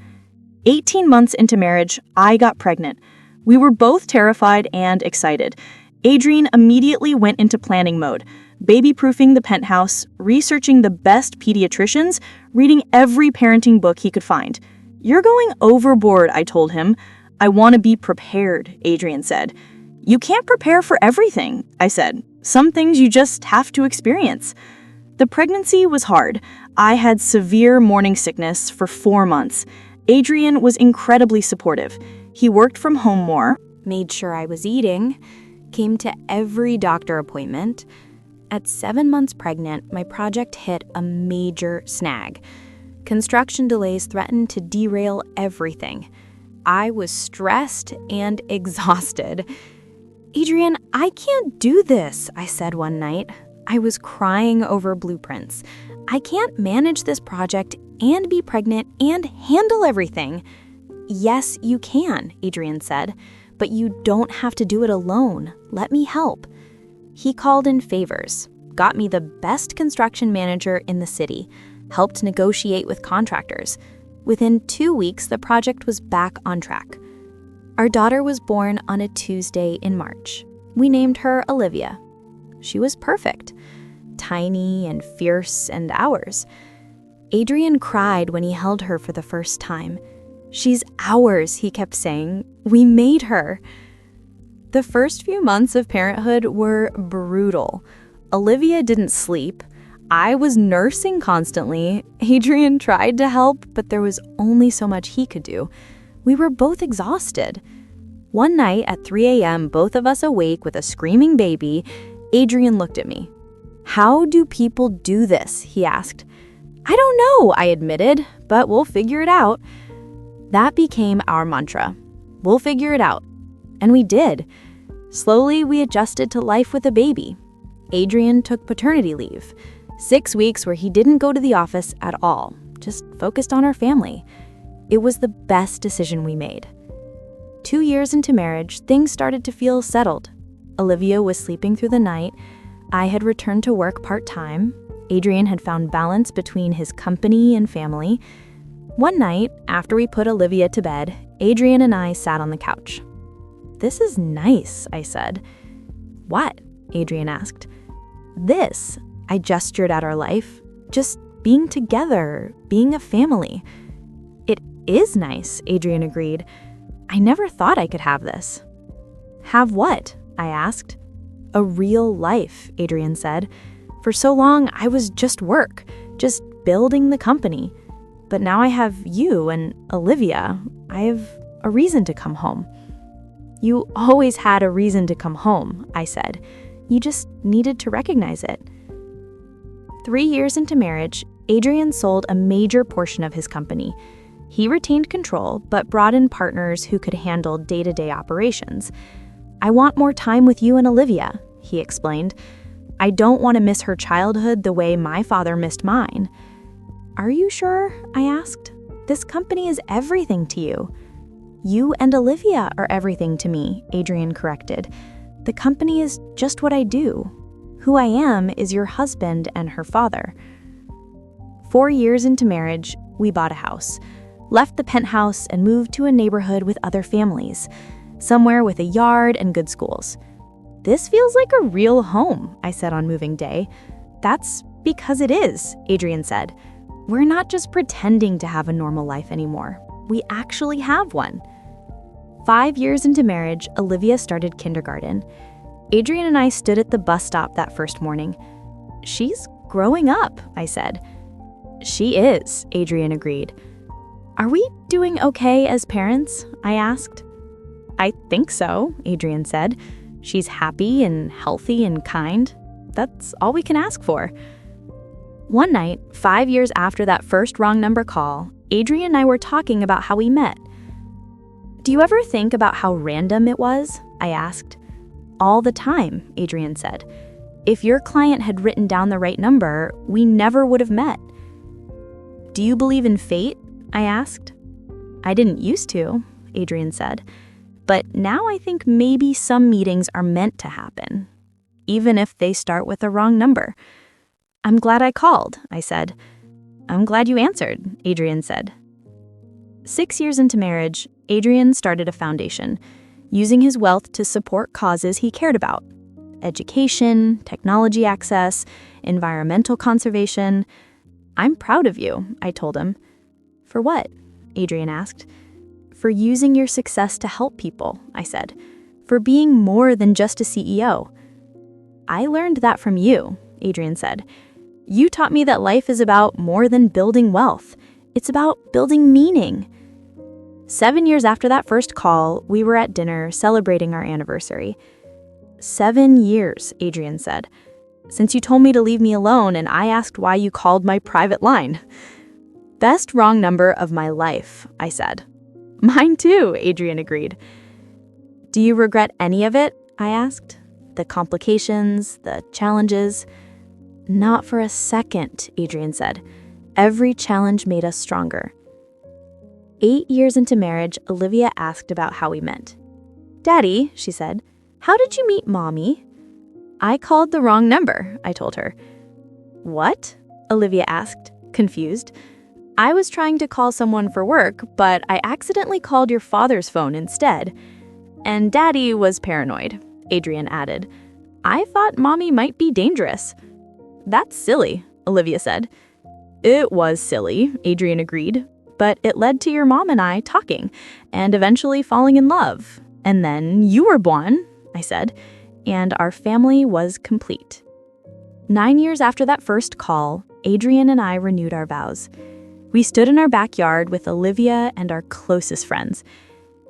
18 months into marriage, I got pregnant. We were both terrified and excited. Adrian immediately went into planning mode. baby-proofing the penthouse, researching the best pediatricians, reading every parenting book he could find. "You're going overboard," I told him. "I want to be prepared," Adrian said. "You can't prepare for everything," I said. "Some things you just have to experience." The pregnancy was hard. I had severe morning sickness for 4 months. Adrian was incredibly supportive. He worked from home more, Made sure I was eating, came to every doctor appointment. At 7 months pregnant, my project hit a major snag. Construction delays threatened to derail everything. I was stressed and exhausted. "Adrian, I can't do this," I said one night. I was crying over blueprints. "I can't manage this project and be pregnant and handle everything." "Yes, you can," Adrian said, "but you don't have to do it alone. Let me help." He called in favors, got me the best construction manager in the city, helped negotiate with contractors. Within 2 weeks, the project was back on track. Our daughter was born on a Tuesday in March. We named her Olivia. She was perfect, tiny and fierce and ours. Adrian cried when he held her for the first time. "She's ours," he kept saying. "We made her." The first few months of parenthood were brutal. Olivia didn't sleep. I was nursing constantly. Adrian tried to help, but there was only so much he could do. We were both exhausted. One night at 3 a.m., both of us awake with a screaming baby, Adrian looked at me. "How do people do this?" he asked. "I don't know," I admitted, "but we'll figure it out." That became our mantra. We'll figure it out. And we did. Slowly, we adjusted to life with a baby. Adrian took paternity leave. 6 weeks where he didn't go to the office at all, just focused on our family. It was the best decision we made. 2 years into marriage, things started to feel settled. Olivia was sleeping through the night. I had returned to work part-time. Adrian had found balance between his company and family. One night, after we put Olivia to bed, Adrian and I sat on the couch. "This is nice," I said. "What?" Adrian asked. "This," I gestured at our life. "Just being together, being a family." "It is nice," Adrian agreed. "I never thought I could have this." "Have what?" I asked. "A real life," Adrian said. "For so long, I was just work, just building the company. But now I have you and Olivia. I have a reason to come home." "You always had a reason to come home," I said. "You just needed to recognize it." 3 years into marriage, Adrian sold a major portion of his company. He retained control, but brought in partners who could handle day-to-day operations. "I want more time with you and Olivia," he explained. "I don't want to miss her childhood the way my father missed mine." "Are you sure?" I asked. "This company is everything to you." "You and Olivia are everything to me," Adrian corrected. "The company is just what I do. Who I am is your husband and her father." 4 years into marriage, we bought a house, left the penthouse and moved to a neighborhood with other families, somewhere with a yard and good schools. "This feels like a real home," I said on moving day. "That's because it is," Adrian said. "We're not just pretending to have a normal life anymore. We actually have one." 5 years into marriage, Olivia started kindergarten. Adrian and I stood at the bus stop that first morning. "She's growing up," I said. "She is," Adrian agreed. "Are we doing okay as parents?" I asked. "I think so," Adrian said. "She's happy and healthy and kind. That's all we can ask for." One night, 5 years after that first wrong number call, Adrian and I were talking about how we met. "Do you ever think about how random it was?" I asked. "All the time," Adrian said. "If your client had written down the right number, we never would have met." "Do you believe in fate?" I asked. "I didn't used to," Adrian said. "But now I think maybe some meetings are meant to happen, even if they start with a wrong number." "I'm glad I called," I said. "I'm glad you answered," Adrian said. 6 years into marriage, Adrian started a foundation, using his wealth to support causes he cared about. education, technology access, environmental conservation. I'm proud of you, I told him. For what? Adrian asked. For using your success to help people, I said. For being more than just a CEO. I learned that from you, Adrian said. You taught me that life is about more than building wealth. It's about building meaning. 7 years after that first call, we were at dinner celebrating our anniversary. 7 years, Adrian said, since you told me to leave me alone and I asked why you called my private line. Best wrong number of my life, I said. Mine too, Adrian agreed. Do you regret any of it? I asked. The complications, the challenges? Not for a second, Adrian said. Every challenge made us stronger. 8 years into marriage, Olivia asked about how we met. Daddy, she said, how did you meet Mommy? I called the wrong number, I told her. What? Olivia asked, confused. I was trying to call someone for work, but I accidentally called your father's phone instead. And Daddy was paranoid, Adrian added. I thought Mommy might be dangerous. That's silly, Olivia said. It was silly, Adrian agreed, but it led to your mom and I talking and eventually falling in love. And then you were born, I said, and our family was complete. 9 years after that first call, Adrian and I renewed our vows. We stood in our backyard with Olivia and our closest friends.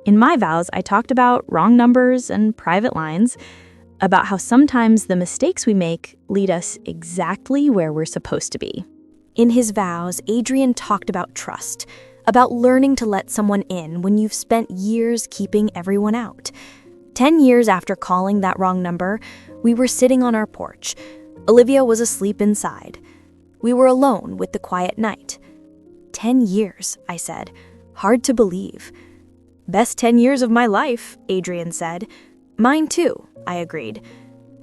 In my vows, I talked about wrong numbers and private lines, about how sometimes the mistakes we make lead us exactly where we're supposed to be. In his vows, Adrian talked about trust, about learning to let someone in when you've spent years keeping everyone out. 10 years after calling that wrong number, we were sitting on our porch. Olivia was asleep inside. We were alone with the quiet night. 10 years, I said. Hard to believe. Best 10 years of my life, Adrian said. Mine too, I agreed.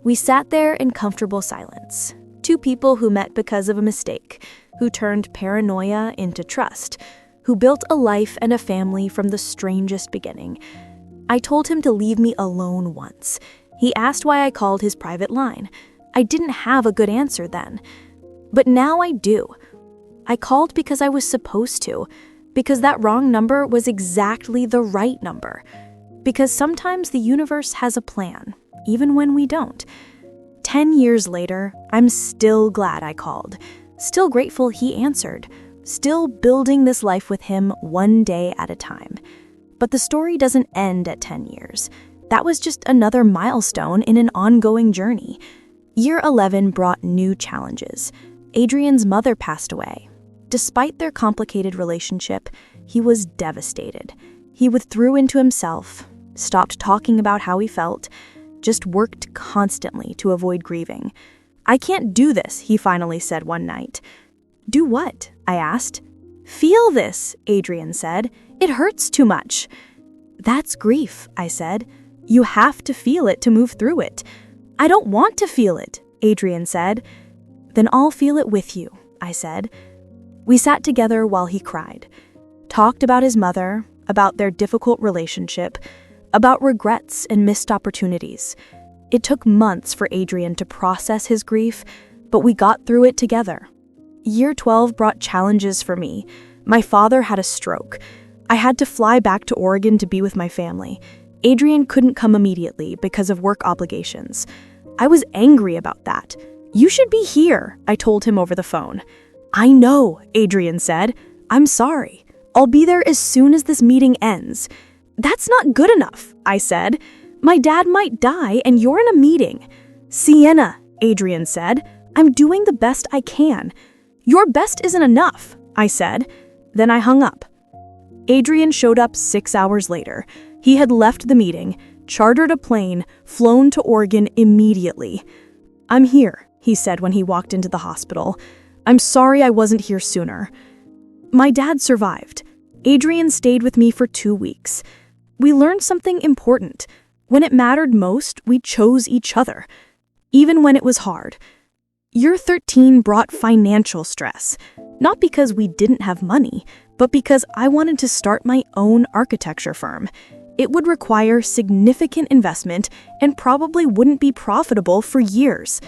We sat there in comfortable silence. Two people who met because of a mistake, who turned paranoia into trust, who built a life and a family from the strangest beginning. I told him to leave me alone once. He asked why I called his private line. I didn't have a good answer then. But now I do. I called because I was supposed to, because that wrong number was exactly the right number. Because sometimes the universe has a plan, even when we don't. 10 years later, I'm still glad I called. Still grateful he answered. Still building this life with him one day at a time. But the story doesn't end at 10 years. That was just another milestone in an ongoing journey. Year 11 brought new challenges. Adrian's mother passed away. Despite their complicated relationship, he was devastated. He withdrew into himself, stopped talking about how he felt, just worked constantly to avoid grieving. I can't do this, he finally said one night. Do what? I asked. Feel this, Adrian said. It hurts too much. That's grief, I said. You have to feel it to move through it. I don't want to feel it, Adrian said. Then I'll feel it with you, I said. We sat together while he cried, talked about his mother, about their difficult relationship, about regrets and missed opportunities. It took months for Adrian to process his grief, but we got through it together. Year 12 brought challenges for me. My father had a stroke. I had to fly back to Oregon to be with my family. Adrian couldn't come immediately because of work obligations. I was angry about that. You should be here, I told him over the phone. I know, Adrian said. I'm sorry. I'll be there as soon as this meeting ends. That's not good enough, I said. My dad might die and you're in a meeting. Sienna, Adrian said. I'm doing the best I can. Your best isn't enough, I said. Then I hung up. Adrian showed up 6 hours later. He had left the meeting, chartered a plane, flown to Oregon immediately. I'm here, he said when he walked into the hospital. I'm sorry I wasn't here sooner. My dad survived. Adrian stayed with me for 2 weeks. We learned something important. When it mattered most, we chose each other, even when it was hard. Year 13 brought financial stress, not because we didn't have money, but because I wanted to start my own architecture firm. It would require significant investment and probably wouldn't be profitable for years.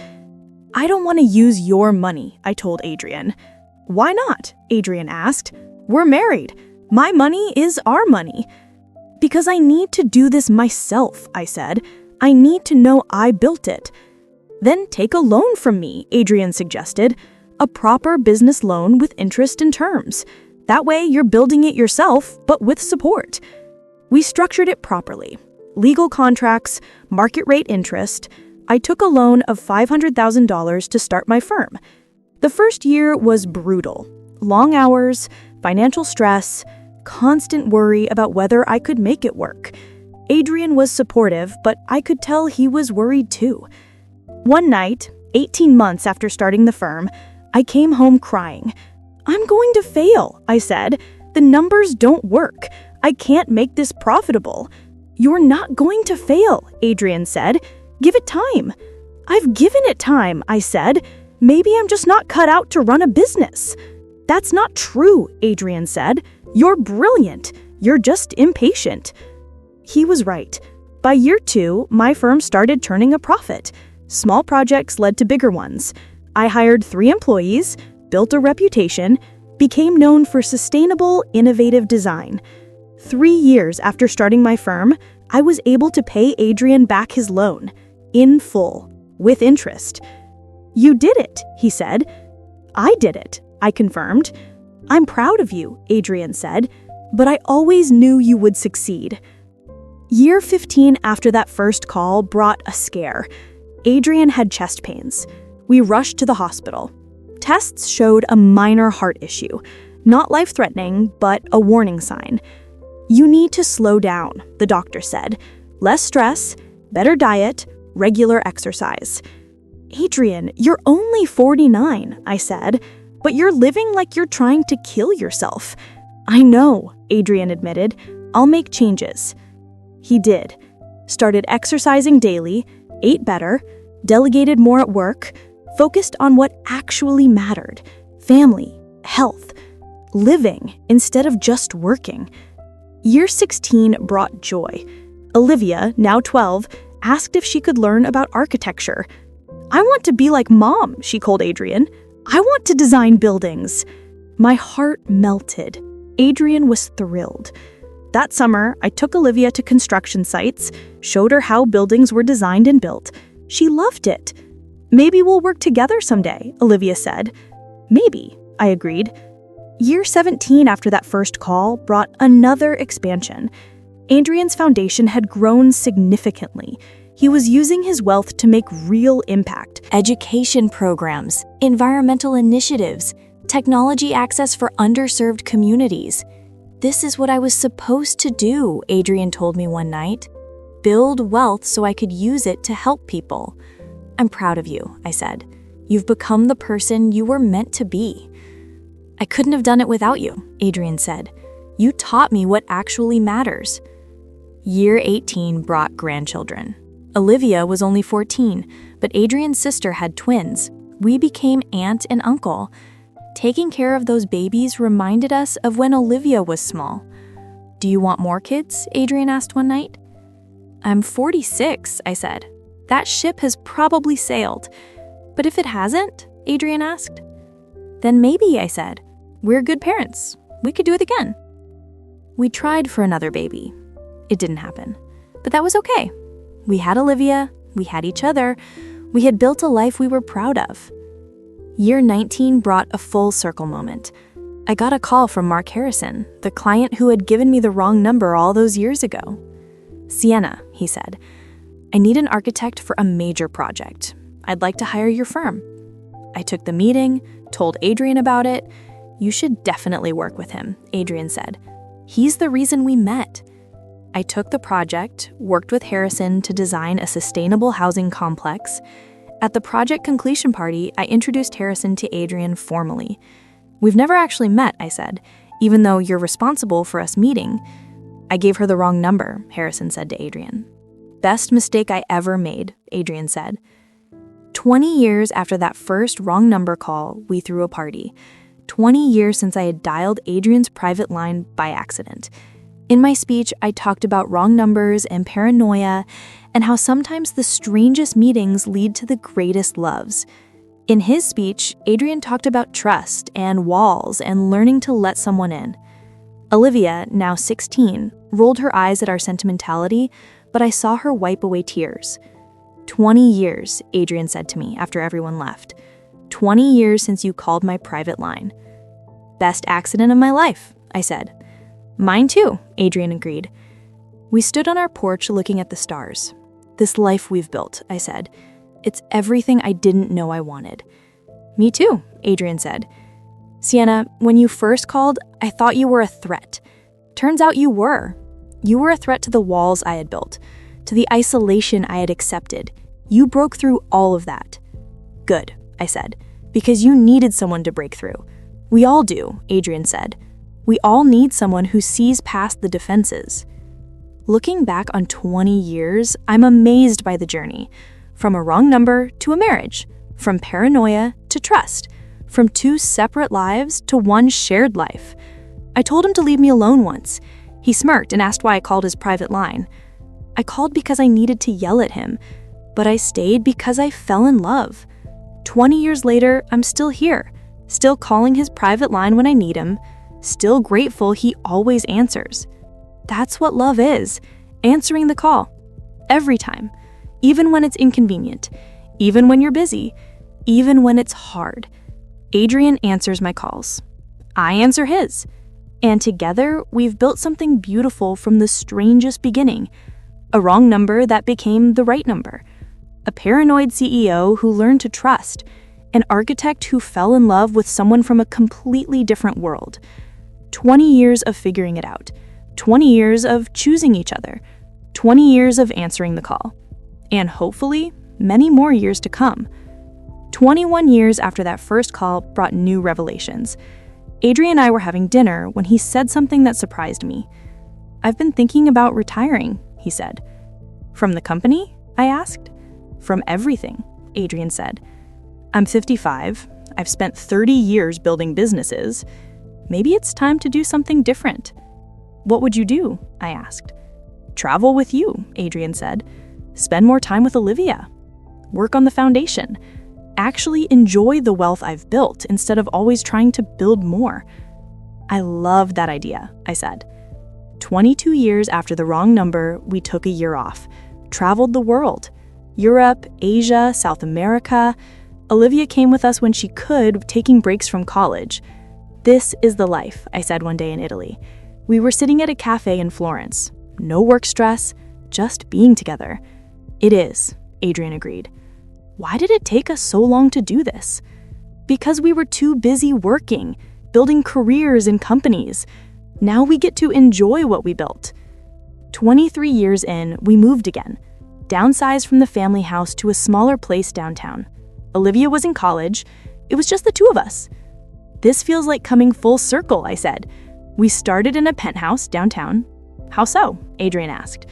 I don't want to use your money, I told Adrian. Why not? Adrian asked. We're married. My money is our money. Because I need to do this myself, I said. I need to know I built it. Then take a loan from me, Adrian suggested. A proper business loan with interest and terms. That way you're building it yourself, but with support. We structured it properly. Legal contracts, market rate interest. I took a loan of $500,000 to start my firm. The first year was brutal. Long hours, financial stress, constant worry about whether I could make it work. Adrian was supportive, but I could tell he was worried too. One night, 18 months after starting the firm, I came home crying. I'm going to fail, I said. The numbers don't work. I can't make this profitable. You're not going to fail, Adrian said. Give it time. I've given it time, I said. Maybe I'm just not cut out to run a business. That's not true, Adrian said. You're brilliant. You're just impatient. He was right. By year 2, my firm started turning a profit. Small projects led to bigger ones. I hired 3 employees, built a reputation, became known for sustainable, innovative design. 3 years after starting my firm, I was able to pay Adrian back his loan, in full, with interest. You did it, he said. I did it, I confirmed. I'm proud of you, Adrian said, but I always knew you would succeed. Year 15 after that first call brought a scare. Adrian had chest pains. We rushed to the hospital. Tests showed a minor heart issue, not life-threatening, but a warning sign. You need to slow down, the doctor said. Less stress, better diet, regular exercise. Adrian, you're only 49, I said, but you're living like you're trying to kill yourself. I know, Adrian admitted. I'll make changes. He did. Started exercising daily, ate better, delegated more at work, focused on what actually mattered: family, health, living instead of just working. Year 16 brought joy. Olivia, now 12, asked if she could learn about architecture. I want to be like Mom, she told Adrian. I want to design buildings. My heart melted. Adrian was thrilled. That summer, I took Olivia to construction sites, showed her how buildings were designed and built. She loved it. Maybe we'll work together someday, Olivia said. Maybe, I agreed. Year 17 after that first call brought another expansion. Adrian's foundation had grown significantly. He was using his wealth to make real impact. Education programs, environmental initiatives, technology access for underserved communities. This is what I was supposed to do, Adrian told me one night. Build wealth so I could use it to help people. I'm proud of you, I said. You've become the person you were meant to be. I couldn't have done it without you, Adrian said. You taught me what actually matters. Year 18 brought grandchildren. Olivia was only 14, but Adrian's sister had twins. We became aunt and uncle. Taking care of those babies reminded us of when Olivia was small. Do you want more kids? Adrian asked one night. I'm 46, I said. That ship has probably sailed. But if it hasn't? Adrian asked. Then maybe, I said. We're good parents. We could do it again. We tried for another baby. It didn't happen. But that was okay. We had Olivia. We had each other. We had built a life we were proud of. Year 19 brought a full circle moment. I got a call from Mark Harrison, the client who had given me the wrong number all those years ago. Sienna, he said, I need an architect for a major project. I'd like to hire your firm. I took the meeting, told Adrian about it. You should definitely work with him, Adrian said. He's the reason we met. I took the project, worked with Harrison to design a sustainable housing complex. At the project completion party, I introduced Harrison to Adrian formally. We've never actually met, I said, even though you're responsible for us meeting. I gave her the wrong number, Harrison said to Adrian. Best mistake I ever made, Adrian said. 20 years after that first wrong number call, we threw a party. 20 years since I had dialed Adrian's private line by accident. In my speech, I talked about wrong numbers and paranoia, and how sometimes the strangest meetings lead to the greatest loves. In his speech, Adrian talked about trust and walls and learning to let someone in. Olivia, now 16, rolled her eyes at our sentimentality, but I saw her wipe away tears. 20 years, Adrian said to me after everyone left. 20 years since you called my private line. Best accident of my life, I said. Mine too, Adrian agreed. We stood on our porch looking at the stars. This life we've built, I said. It's everything I didn't know I wanted. Me too, Adrian said. Sienna, when you first called, I thought you were a threat. Turns out you were. You were a threat to the walls I had built, to the isolation I had accepted. You broke through all of that. Good, I said, because you needed someone to break through. We all do, Adrian said. We all need someone who sees past the defenses. Looking back on 20 years, I'm amazed by the journey. From a wrong number to a marriage, from paranoia to trust, from two separate lives to one shared life. I told him to leave me alone once. He smirked and asked why I called his private line. I called because I needed to yell at him, but I stayed because I fell in love. 20 years later, I'm still here, still calling his private line when I need him, still grateful he always answers. That's what love is, answering the call. Every time. Even when it's inconvenient, even when you're busy, even when it's hard. Adrian answers my calls. I answer his. And together, we've built something beautiful from the strangest beginning. A wrong number that became the right number. A paranoid CEO who learned to trust. An architect who fell in love with someone from a completely different world. 20 years of figuring it out. 20 years of choosing each other. 20 years of answering the call. And hopefully, many more years to come. 21 years after that first call brought new revelations. Adrian and I were having dinner when he said something that surprised me. I've been thinking about retiring, he said. From the company? I asked. From everything, Adrian said. I'm 55. I've spent 30 years building businesses. Maybe it's time to do something different. What would you do? I asked. Travel with you, Adrian said. Spend more time with Olivia. Work on the foundation. Actually enjoy the wealth I've built instead of always trying to build more. I love that idea, I said. 22 years after the wrong number, we took a year off, traveled the world. Europe, Asia, South America. Olivia came with us when she could, taking breaks from college. This is the life, I said one day in Italy. We were sitting at a cafe in Florence. No work stress, just being together. It is, Adrian agreed. Why did it take us so long to do this? Because we were too busy working, building careers and companies. Now we get to enjoy what we built. 23 years in, we moved again, downsized from the family house to a smaller place downtown. Olivia was in college. It was just the two of us. This feels like coming full circle, I said. We started in a penthouse downtown. How so? Adrian asked.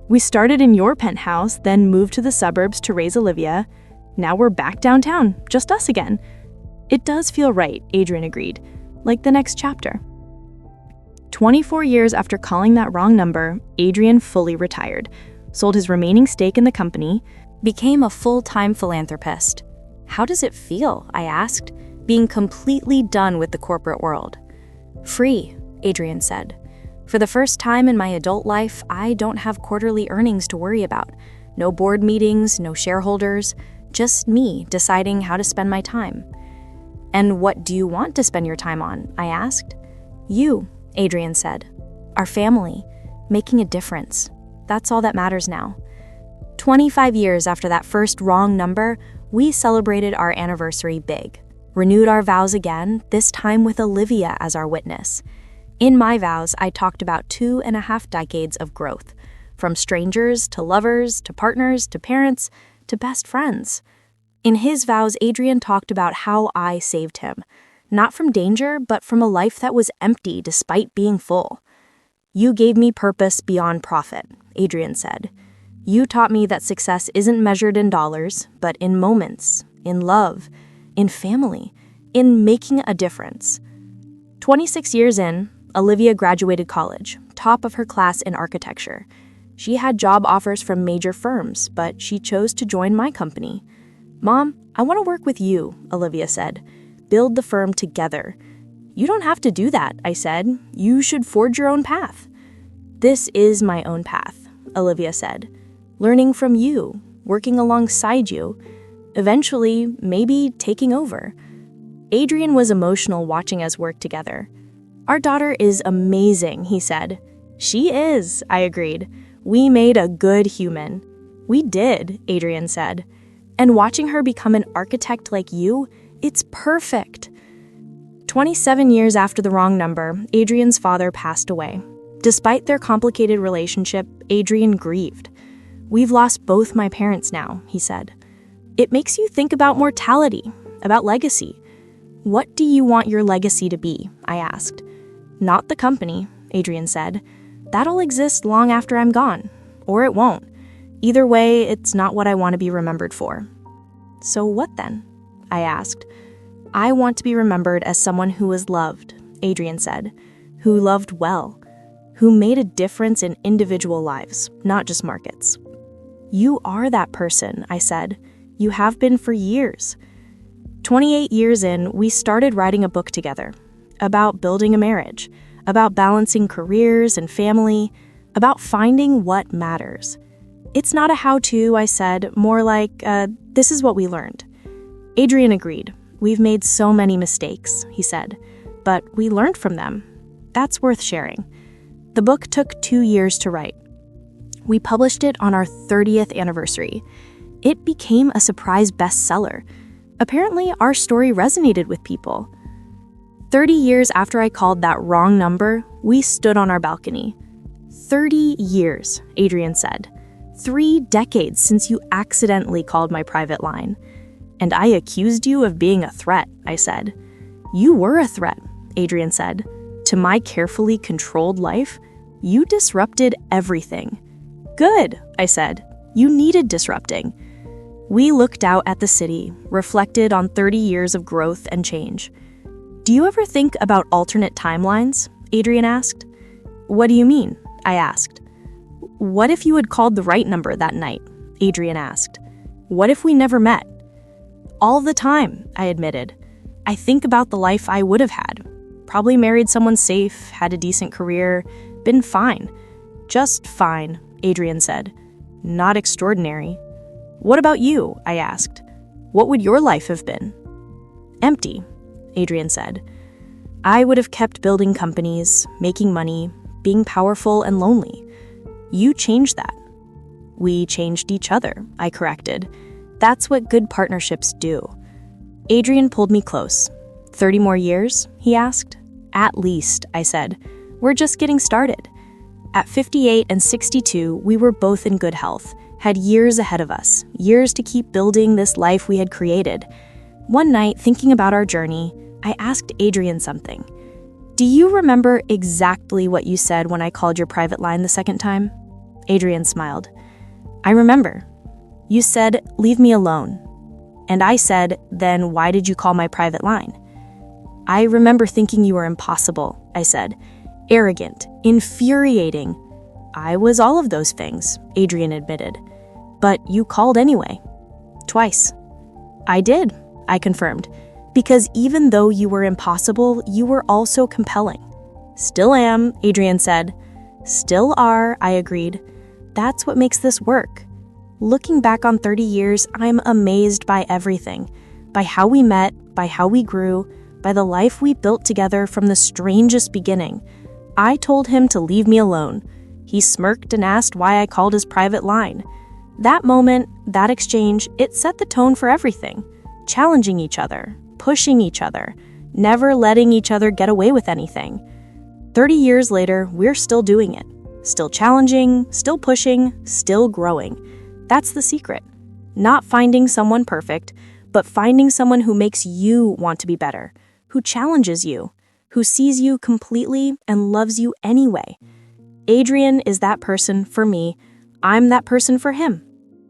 We started in your penthouse, then moved to the suburbs to raise Olivia. Now we're back downtown, just us again. It does feel right, Adrian agreed, like the next chapter. 24 years after calling that wrong number, Adrian fully retired, sold his remaining stake in the company, became a full-time philanthropist. How does it feel, I asked, being completely done with the corporate world? Free, Adrian said. For the first time in my adult life, I don't have quarterly earnings to worry about. No board meetings, no shareholders, just me deciding how to spend my time. And what do you want to spend your time on? I asked. You, Adrian said. Our family, making a difference. That's all that matters now. 25 years after that first wrong number, we celebrated our anniversary big. Renewed our vows again, this time with Olivia as our witness. In my vows, I talked about 2.5 decades of growth, from strangers to lovers to partners to parents to best friends. In his vows, Adrian talked about how I saved him, not from danger, but from a life that was empty despite being full. You gave me purpose beyond profit, Adrian said. You taught me that success isn't measured in dollars, but in moments, in love, in family, in making a difference. 26 years in, Olivia graduated college, top of her class in architecture. She had job offers from major firms, but she chose to join my company. "Mom, I want to work with you," Olivia said. "Build the firm together." "You don't have to do that," I said. "You should forge your own path." "This is my own path," Olivia said. "Learning from you, working alongside you, eventually, maybe taking over." Adrian was emotional watching us work together. "Our daughter is amazing," he said. "She is," I agreed. "We made a good human." "We did," Adrian said. "And watching her become an architect like you, it's perfect." 27 years after The Wrong Number, Adrian's father passed away. Despite their complicated relationship, Adrian grieved. "We've lost both my parents now," he said. "It makes you think about mortality, about legacy." "What do you want your legacy to be?" I asked. "Not the company," Adrian said. "That'll exist long after I'm gone. Or it won't. Either way, it's not what I want to be remembered for." "So what then?" I asked. "I want to be remembered as someone who was loved," Adrian said. "Who loved well. Who made a difference in individual lives, not just markets." "You are that person," I said. "You have been for years." 28 years in, we started writing a book together about building a marriage, about balancing careers and family, about finding what matters. "It's not a how-to," I said, more like, this is what we learned. Adrian agreed. "We've made so many mistakes," he said, "but we learned from them. That's worth sharing." The book took 2 years to write. We published it on our 30th anniversary. It became a surprise bestseller. Apparently, our story resonated with people. 30 years after I called that wrong number, we stood on our balcony. 30 years, Adrian said. 3 decades since you accidentally called my private line. "And I accused you of being a threat," I said. "You were a threat," Adrian said. "To my carefully controlled life, you disrupted everything." "Good," I said. "You needed disrupting." We looked out at the city, reflected on 30 years of growth and change. "Do you ever think about alternate timelines?" Adrian asked. "What do you mean?" I asked. "What if you had called the right number that night?" Adrian asked. "What if we never met?" "All the time," I admitted. "I think about the life I would have had. Probably married someone safe, had a decent career, been fine." "Just fine," Adrian said. "Not extraordinary." "What about you?" I asked. "What would your life have been?" "Empty," Adrian said. "I would have kept building companies, making money, being powerful and lonely. You changed that." "We changed each other," I corrected. "That's what good partnerships do." Adrian pulled me close. 30 more years?" he asked. "At least," I said. "We're just getting started." At 58 and 62, we were both in good health, had years ahead of us, years to keep building this life we had created. One night, thinking about our journey, I asked Adrian something. "Do you remember exactly what you said when I called your private line the second time?" Adrian smiled. "I remember. You said, 'Leave me alone.' And I said, 'Then why did you call my private line?'" "I remember thinking you were impossible," I said. "Arrogant, infuriating." "I was all of those things," Adrian admitted. "But you called anyway." "Twice." "I did," I confirmed. "Because even though you were impossible, you were also compelling." "Still am," Adrian said. "Still are," I agreed. "That's what makes this work." Looking back on 30 years, I'm amazed by everything. By how we met, by how we grew, by the life we built together from the strangest beginning. I told him to leave me alone. He smirked and asked why I called his private line. That moment, that exchange, it set the tone for everything. Challenging each other, pushing each other, never letting each other get away with anything. 30 years later, we're still doing it. Still challenging, still pushing, still growing. That's the secret. Not finding someone perfect, but finding someone who makes you want to be better, who challenges you, who sees you completely and loves you anyway. Adrian is that person for me. I'm that person for him.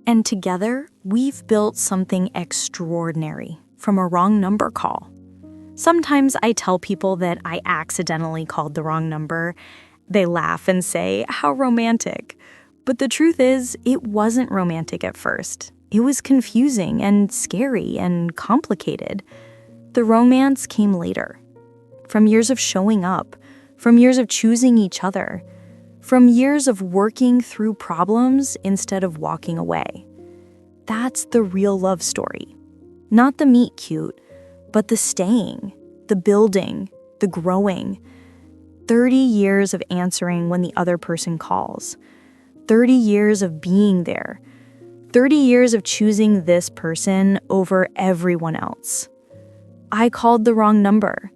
And together, we've built something extraordinary from a wrong number call. Sometimes I tell people that I accidentally called the wrong number, They laugh and say, "How romantic." But the truth is, it wasn't romantic at first. It was confusing and scary and complicated. The romance came later. From years of showing up, from years of choosing each other, from years of working through problems instead of walking away. That's the real love story. Not the meet cute, but the staying, the building, the growing. 30 years of answering when the other person calls. 30 years of being there. 30 years of choosing this person over everyone else. I called the wrong number.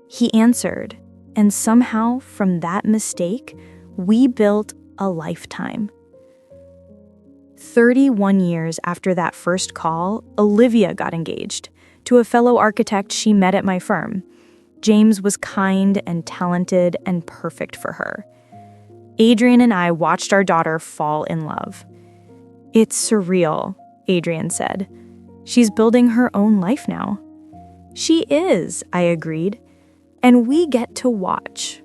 He answered, and somehow from that mistake, we built a lifetime. 31 years after that first call, Olivia got engaged to a fellow architect she met at my firm. James was kind and talented and perfect for her. Adrian and I watched our daughter fall in love. "It's surreal," Adrian said. "She's building her own life now." "She is," I agreed. "And we get to watch."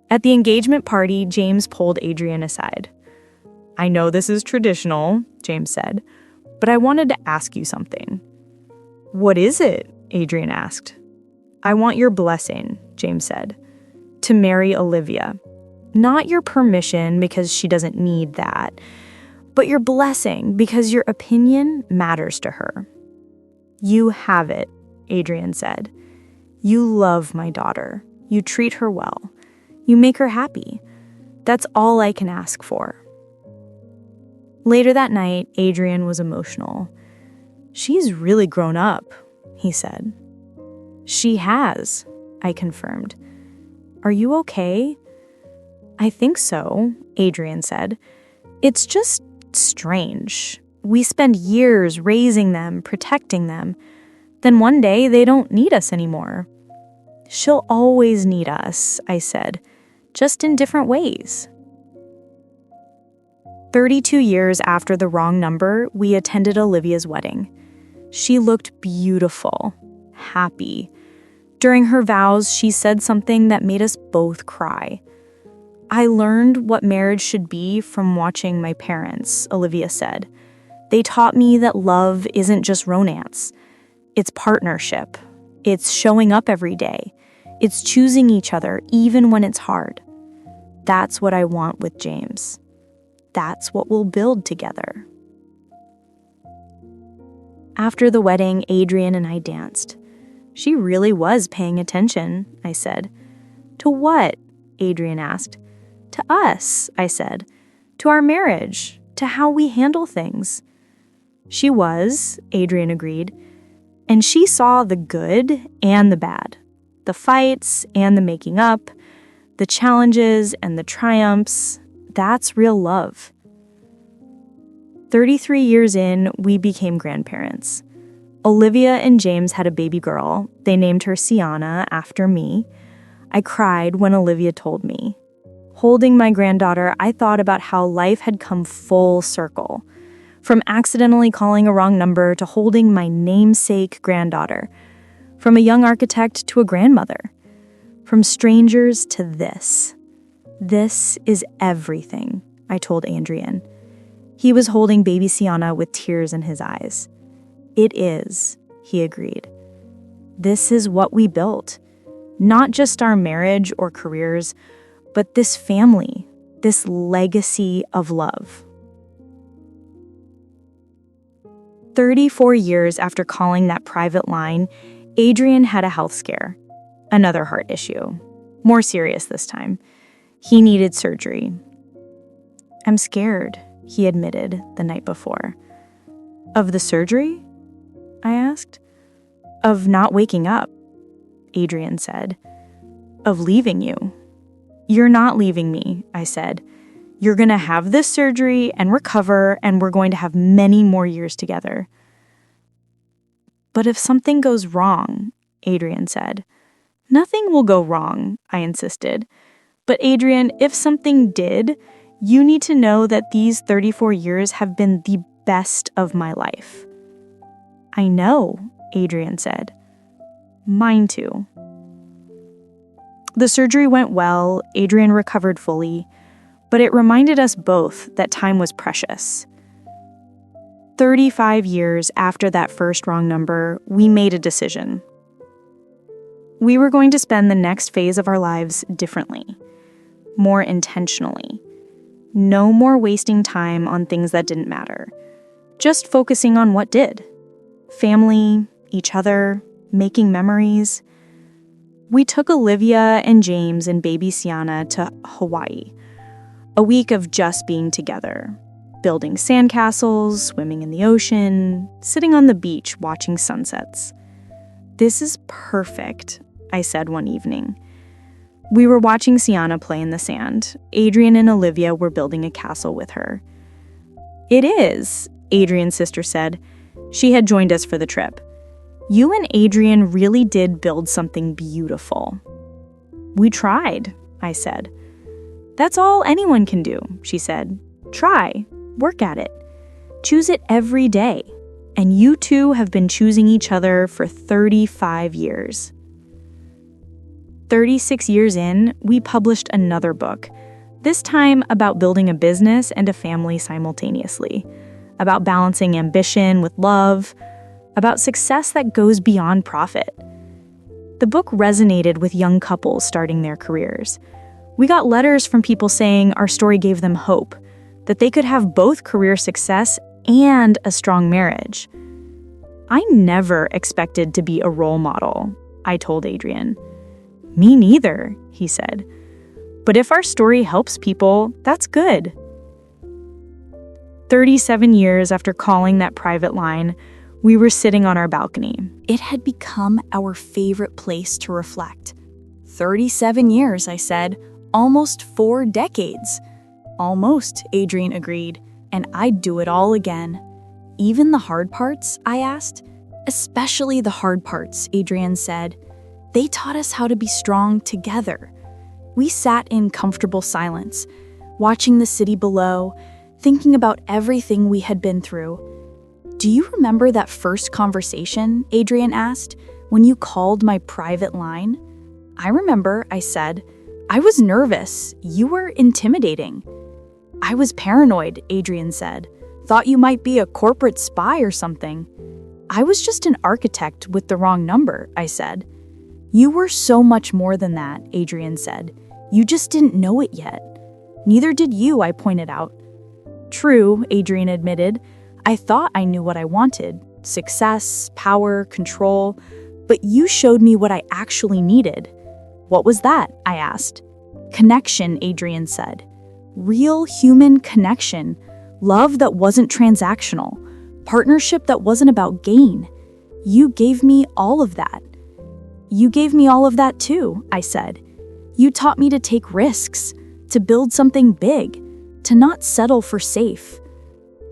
At the engagement party, James pulled Adrian aside. "I know this is traditional," James said, "but I wanted to ask you something." "What is it?" Adrian asked. "I want your blessing," James said, "to marry Olivia. Not your permission because she doesn't need that, but your blessing because your opinion matters to her." "You have it," Adrian said. "You love my daughter. You treat her well. You make her happy. That's all I can ask for." Later that night, Adrian was emotional. "She's really grown up," he said. "She has," I confirmed. "Are you okay?" "I think so," Adrian said. "It's just strange. We spend years raising them, protecting them. Then one day they don't need us anymore." "She'll always need us," I said, "just in different ways." 32 years after the wrong number, we attended Olivia's wedding. She looked beautiful, happy. During her vows, she said something that made us both cry. "I learned what marriage should be from watching my parents," Olivia said. "They taught me that love isn't just romance. It's partnership. It's showing up every day. It's choosing each other even when it's hard. That's what I want with James. That's what we'll build together." After the wedding, Adrian and I danced. "She really was paying attention," I said. "To what?" Adrian asked. "To us," I said. "To our marriage, to how we handle things." "She was," Adrian agreed. "And she saw the good and the bad, the fights and the making up, the challenges and the triumphs. That's real love." 33 years in, we became grandparents. Olivia and James had a baby girl. They named her Sienna after me. I cried when Olivia told me. Holding my granddaughter, I thought about how life had come full circle. From accidentally calling a wrong number to holding my namesake granddaughter. From a young architect to a grandmother. From strangers to this. "This is everything," I told Adrian. He was holding baby Sienna with tears in his eyes. "It is," he agreed. "This is what we built. Not just our marriage or careers, but this family, this legacy of love." 34 years after calling that private line, Adrian had a health scare. Another heart issue. More serious this time. He needed surgery. "I'm scared," he admitted the night before. "Of the surgery?" I asked. "Of not waking up," Adrian said. "Of leaving you." "You're not leaving me," I said. "You're going to have this surgery and recover, and we're going to have many more years together." "But if something goes wrong," Adrian said. "Nothing will go wrong," I insisted. "But Adrian, if something did, you need to know that these 34 years have been the best of my life." "I know," Adrian said. "Mine too." The surgery went well, Adrian recovered fully, but it reminded us both that time was precious. 35 years after that first wrong number, we made a decision. We were going to spend the next phase of our lives differently, more intentionally. No more wasting time on things that didn't matter, just focusing on what did. Family, each other, making memories. We took Olivia and James and baby Sienna to Hawaii, a week of just being together. Building sandcastles, swimming in the ocean, sitting on the beach watching sunsets. "This is perfect," I said one evening. We were watching Sienna play in the sand. Adrian and Olivia were building a castle with her. "It is," Adrian's sister said. She had joined us for the trip. "You and Adrian really did build something beautiful." "We tried," I said. "That's all anyone can do," she said. "Try. Work at it. Choose it every day. And you two have been choosing each other for 35 years. 36 years in, we published another book, this time about building a business and a family simultaneously, about balancing ambition with love, about success that goes beyond profit. The book resonated with young couples starting their careers. We got letters from people saying our story gave them hope, that they could have both career success and a strong marriage. "I never expected to be a role model," I told Adrian. "Me neither," he said. "But if our story helps people, that's good." 37 years after calling that private line, we were sitting on our balcony. It had become our favorite place to reflect. 37 years, I said. Almost 4 decades. "Almost," Adrian agreed, "and I'd do it all again." "Even the hard parts?" I asked. "Especially the hard parts," Adrian said. "They taught us how to be strong together." We sat in comfortable silence, watching the city below, thinking about everything we had been through. "Do you remember that first conversation?" Adrian asked, "when you called my private line?" "I remember," I said. "I was nervous. You were intimidating." "I was paranoid," Adrian said. "Thought you might be a corporate spy or something." "I was just an architect with the wrong number," I said. "You were so much more than that," Adrian said. "You just didn't know it yet." "Neither did you," I pointed out. "True," Adrian admitted. "I thought I knew what I wanted. Success, power, control. But you showed me what I actually needed." "What was that?" I asked. "Connection," Adrian said. "Real human connection. Love that wasn't transactional. Partnership that wasn't about gain. You gave me all of that." "You gave me all of that too," I said. "You taught me to take risks, to build something big, to not settle for safe."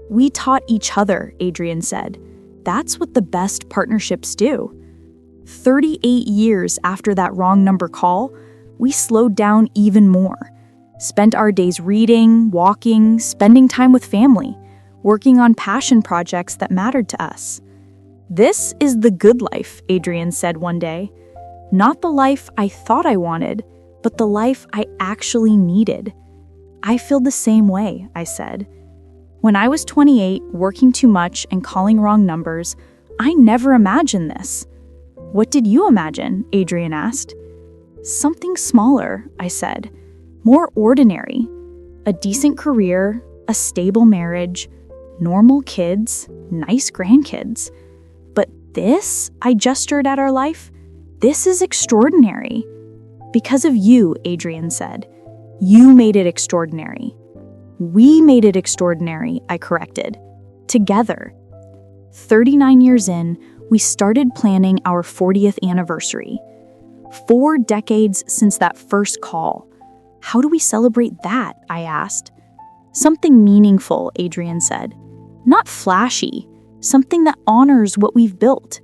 "We taught each other," Adrian said. "That's what the best partnerships do." 38 years after that wrong number call, we slowed down even more. Spent our days reading, walking, spending time with family, working on passion projects that mattered to us. "This is the good life," Adrian said one day. "Not the life I thought I wanted, but the life I actually needed." "I feel the same way," I said. "When I was 28, working too much and calling wrong numbers, I never imagined this." "What did you imagine?" Adrian asked. "Something smaller," I said. "More ordinary. A decent career, a stable marriage, normal kids, nice grandkids. But this," I gestured at our life, "this is extraordinary." "Because of you," Adrian said. "You made it extraordinary." "We made it extraordinary," I corrected. "Together." 39 years in, we started planning our 40th anniversary. 4 decades since that first call. "How do we celebrate that?" I asked. "Something meaningful," Adrian said. "Not flashy, something that honors what we've built."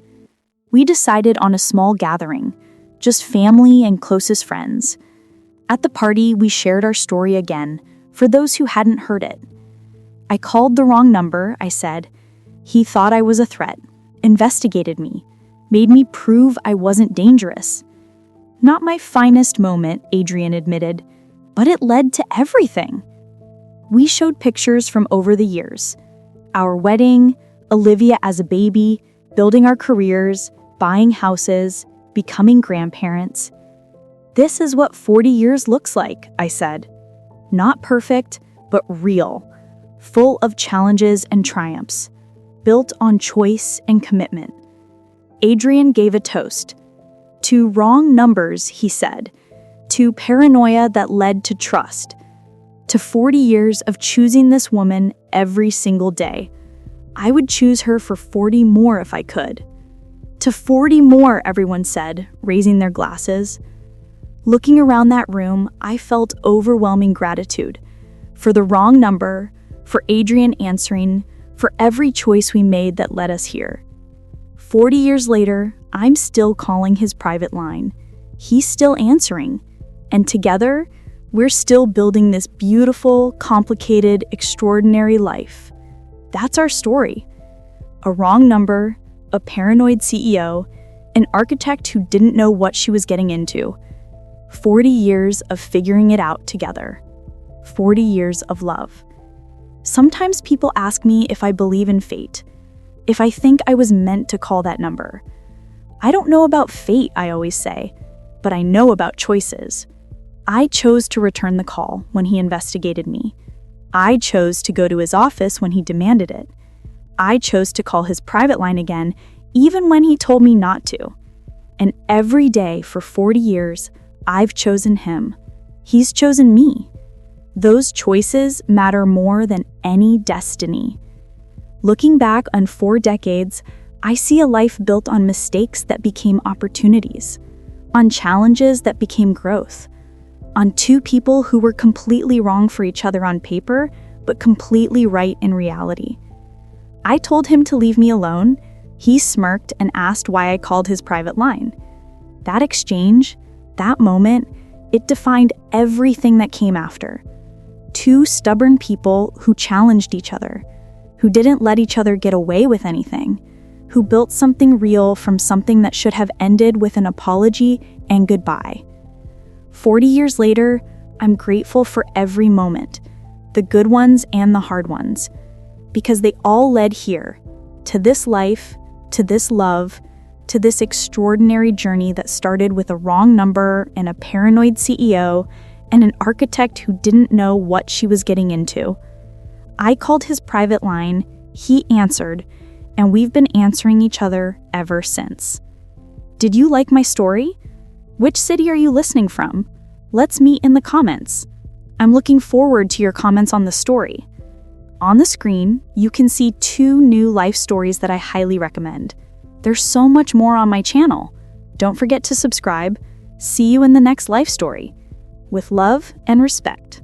We decided on a small gathering, just family and closest friends. At the party, we shared our story again, for those who hadn't heard it. "I called the wrong number," I said. "He thought I was a threat, investigated me, made me prove I wasn't dangerous. Not my finest moment, Adrian admitted, but it led to everything. We showed pictures from over the years. Our wedding, Olivia as a baby, building our careers, buying houses, becoming grandparents. This is what 40 years looks like, I said. Not perfect, but real, full of challenges and triumphs, built on choice and commitment. Adrian gave a toast. To wrong numbers, he said. To paranoia that led to trust. To 40 years of choosing this woman every single day. I would choose her for 40 more if I could. To 40 more, everyone said, raising their glasses. Looking around that room, I felt overwhelming gratitude. For the wrong number, for Adrian answering, for every choice we made that led us here. 40 years later, I'm still calling his private line. He's still answering. And together, we're still building this beautiful, complicated, extraordinary life. That's our story. A wrong number, a paranoid CEO, an architect who didn't know what she was getting into. 40 years of figuring it out together. 40 years of love. Sometimes people ask me if I believe in fate, if I think I was meant to call that number. I don't know about fate, I always say, but I know about choices. I chose to return the call when he investigated me. I chose to go to his office when he demanded it. I chose to call his private line again, even when he told me not to. And every day for 40 years, I've chosen him. He's chosen me. Those choices matter more than any destiny. Looking back on 4 decades, I see a life built on mistakes that became opportunities, on challenges that became growth, on 2 people who were completely wrong for each other on paper, but completely right in reality. I told him to leave me alone. He smirked and asked why I called his private line. That exchange, that moment, it defined everything that came after. 2 stubborn people who challenged each other, who didn't let each other get away with anything, who built something real from something that should have ended with an apology and goodbye. 40 years later, I'm grateful for every moment, the good ones and the hard ones, because they all led here, to this life, to this love, to this extraordinary journey that started with a wrong number and a paranoid CEO and an architect who didn't know what she was getting into. I called his private line, he answered, and we've been answering each other ever since. Did you like my story? Which city are you listening from? Let's meet in the comments. I'm looking forward to your comments on the story. On the screen, you can see 2 new life stories that I highly recommend. There's so much more on my channel. Don't forget to subscribe. See you in the next life story. With love and respect.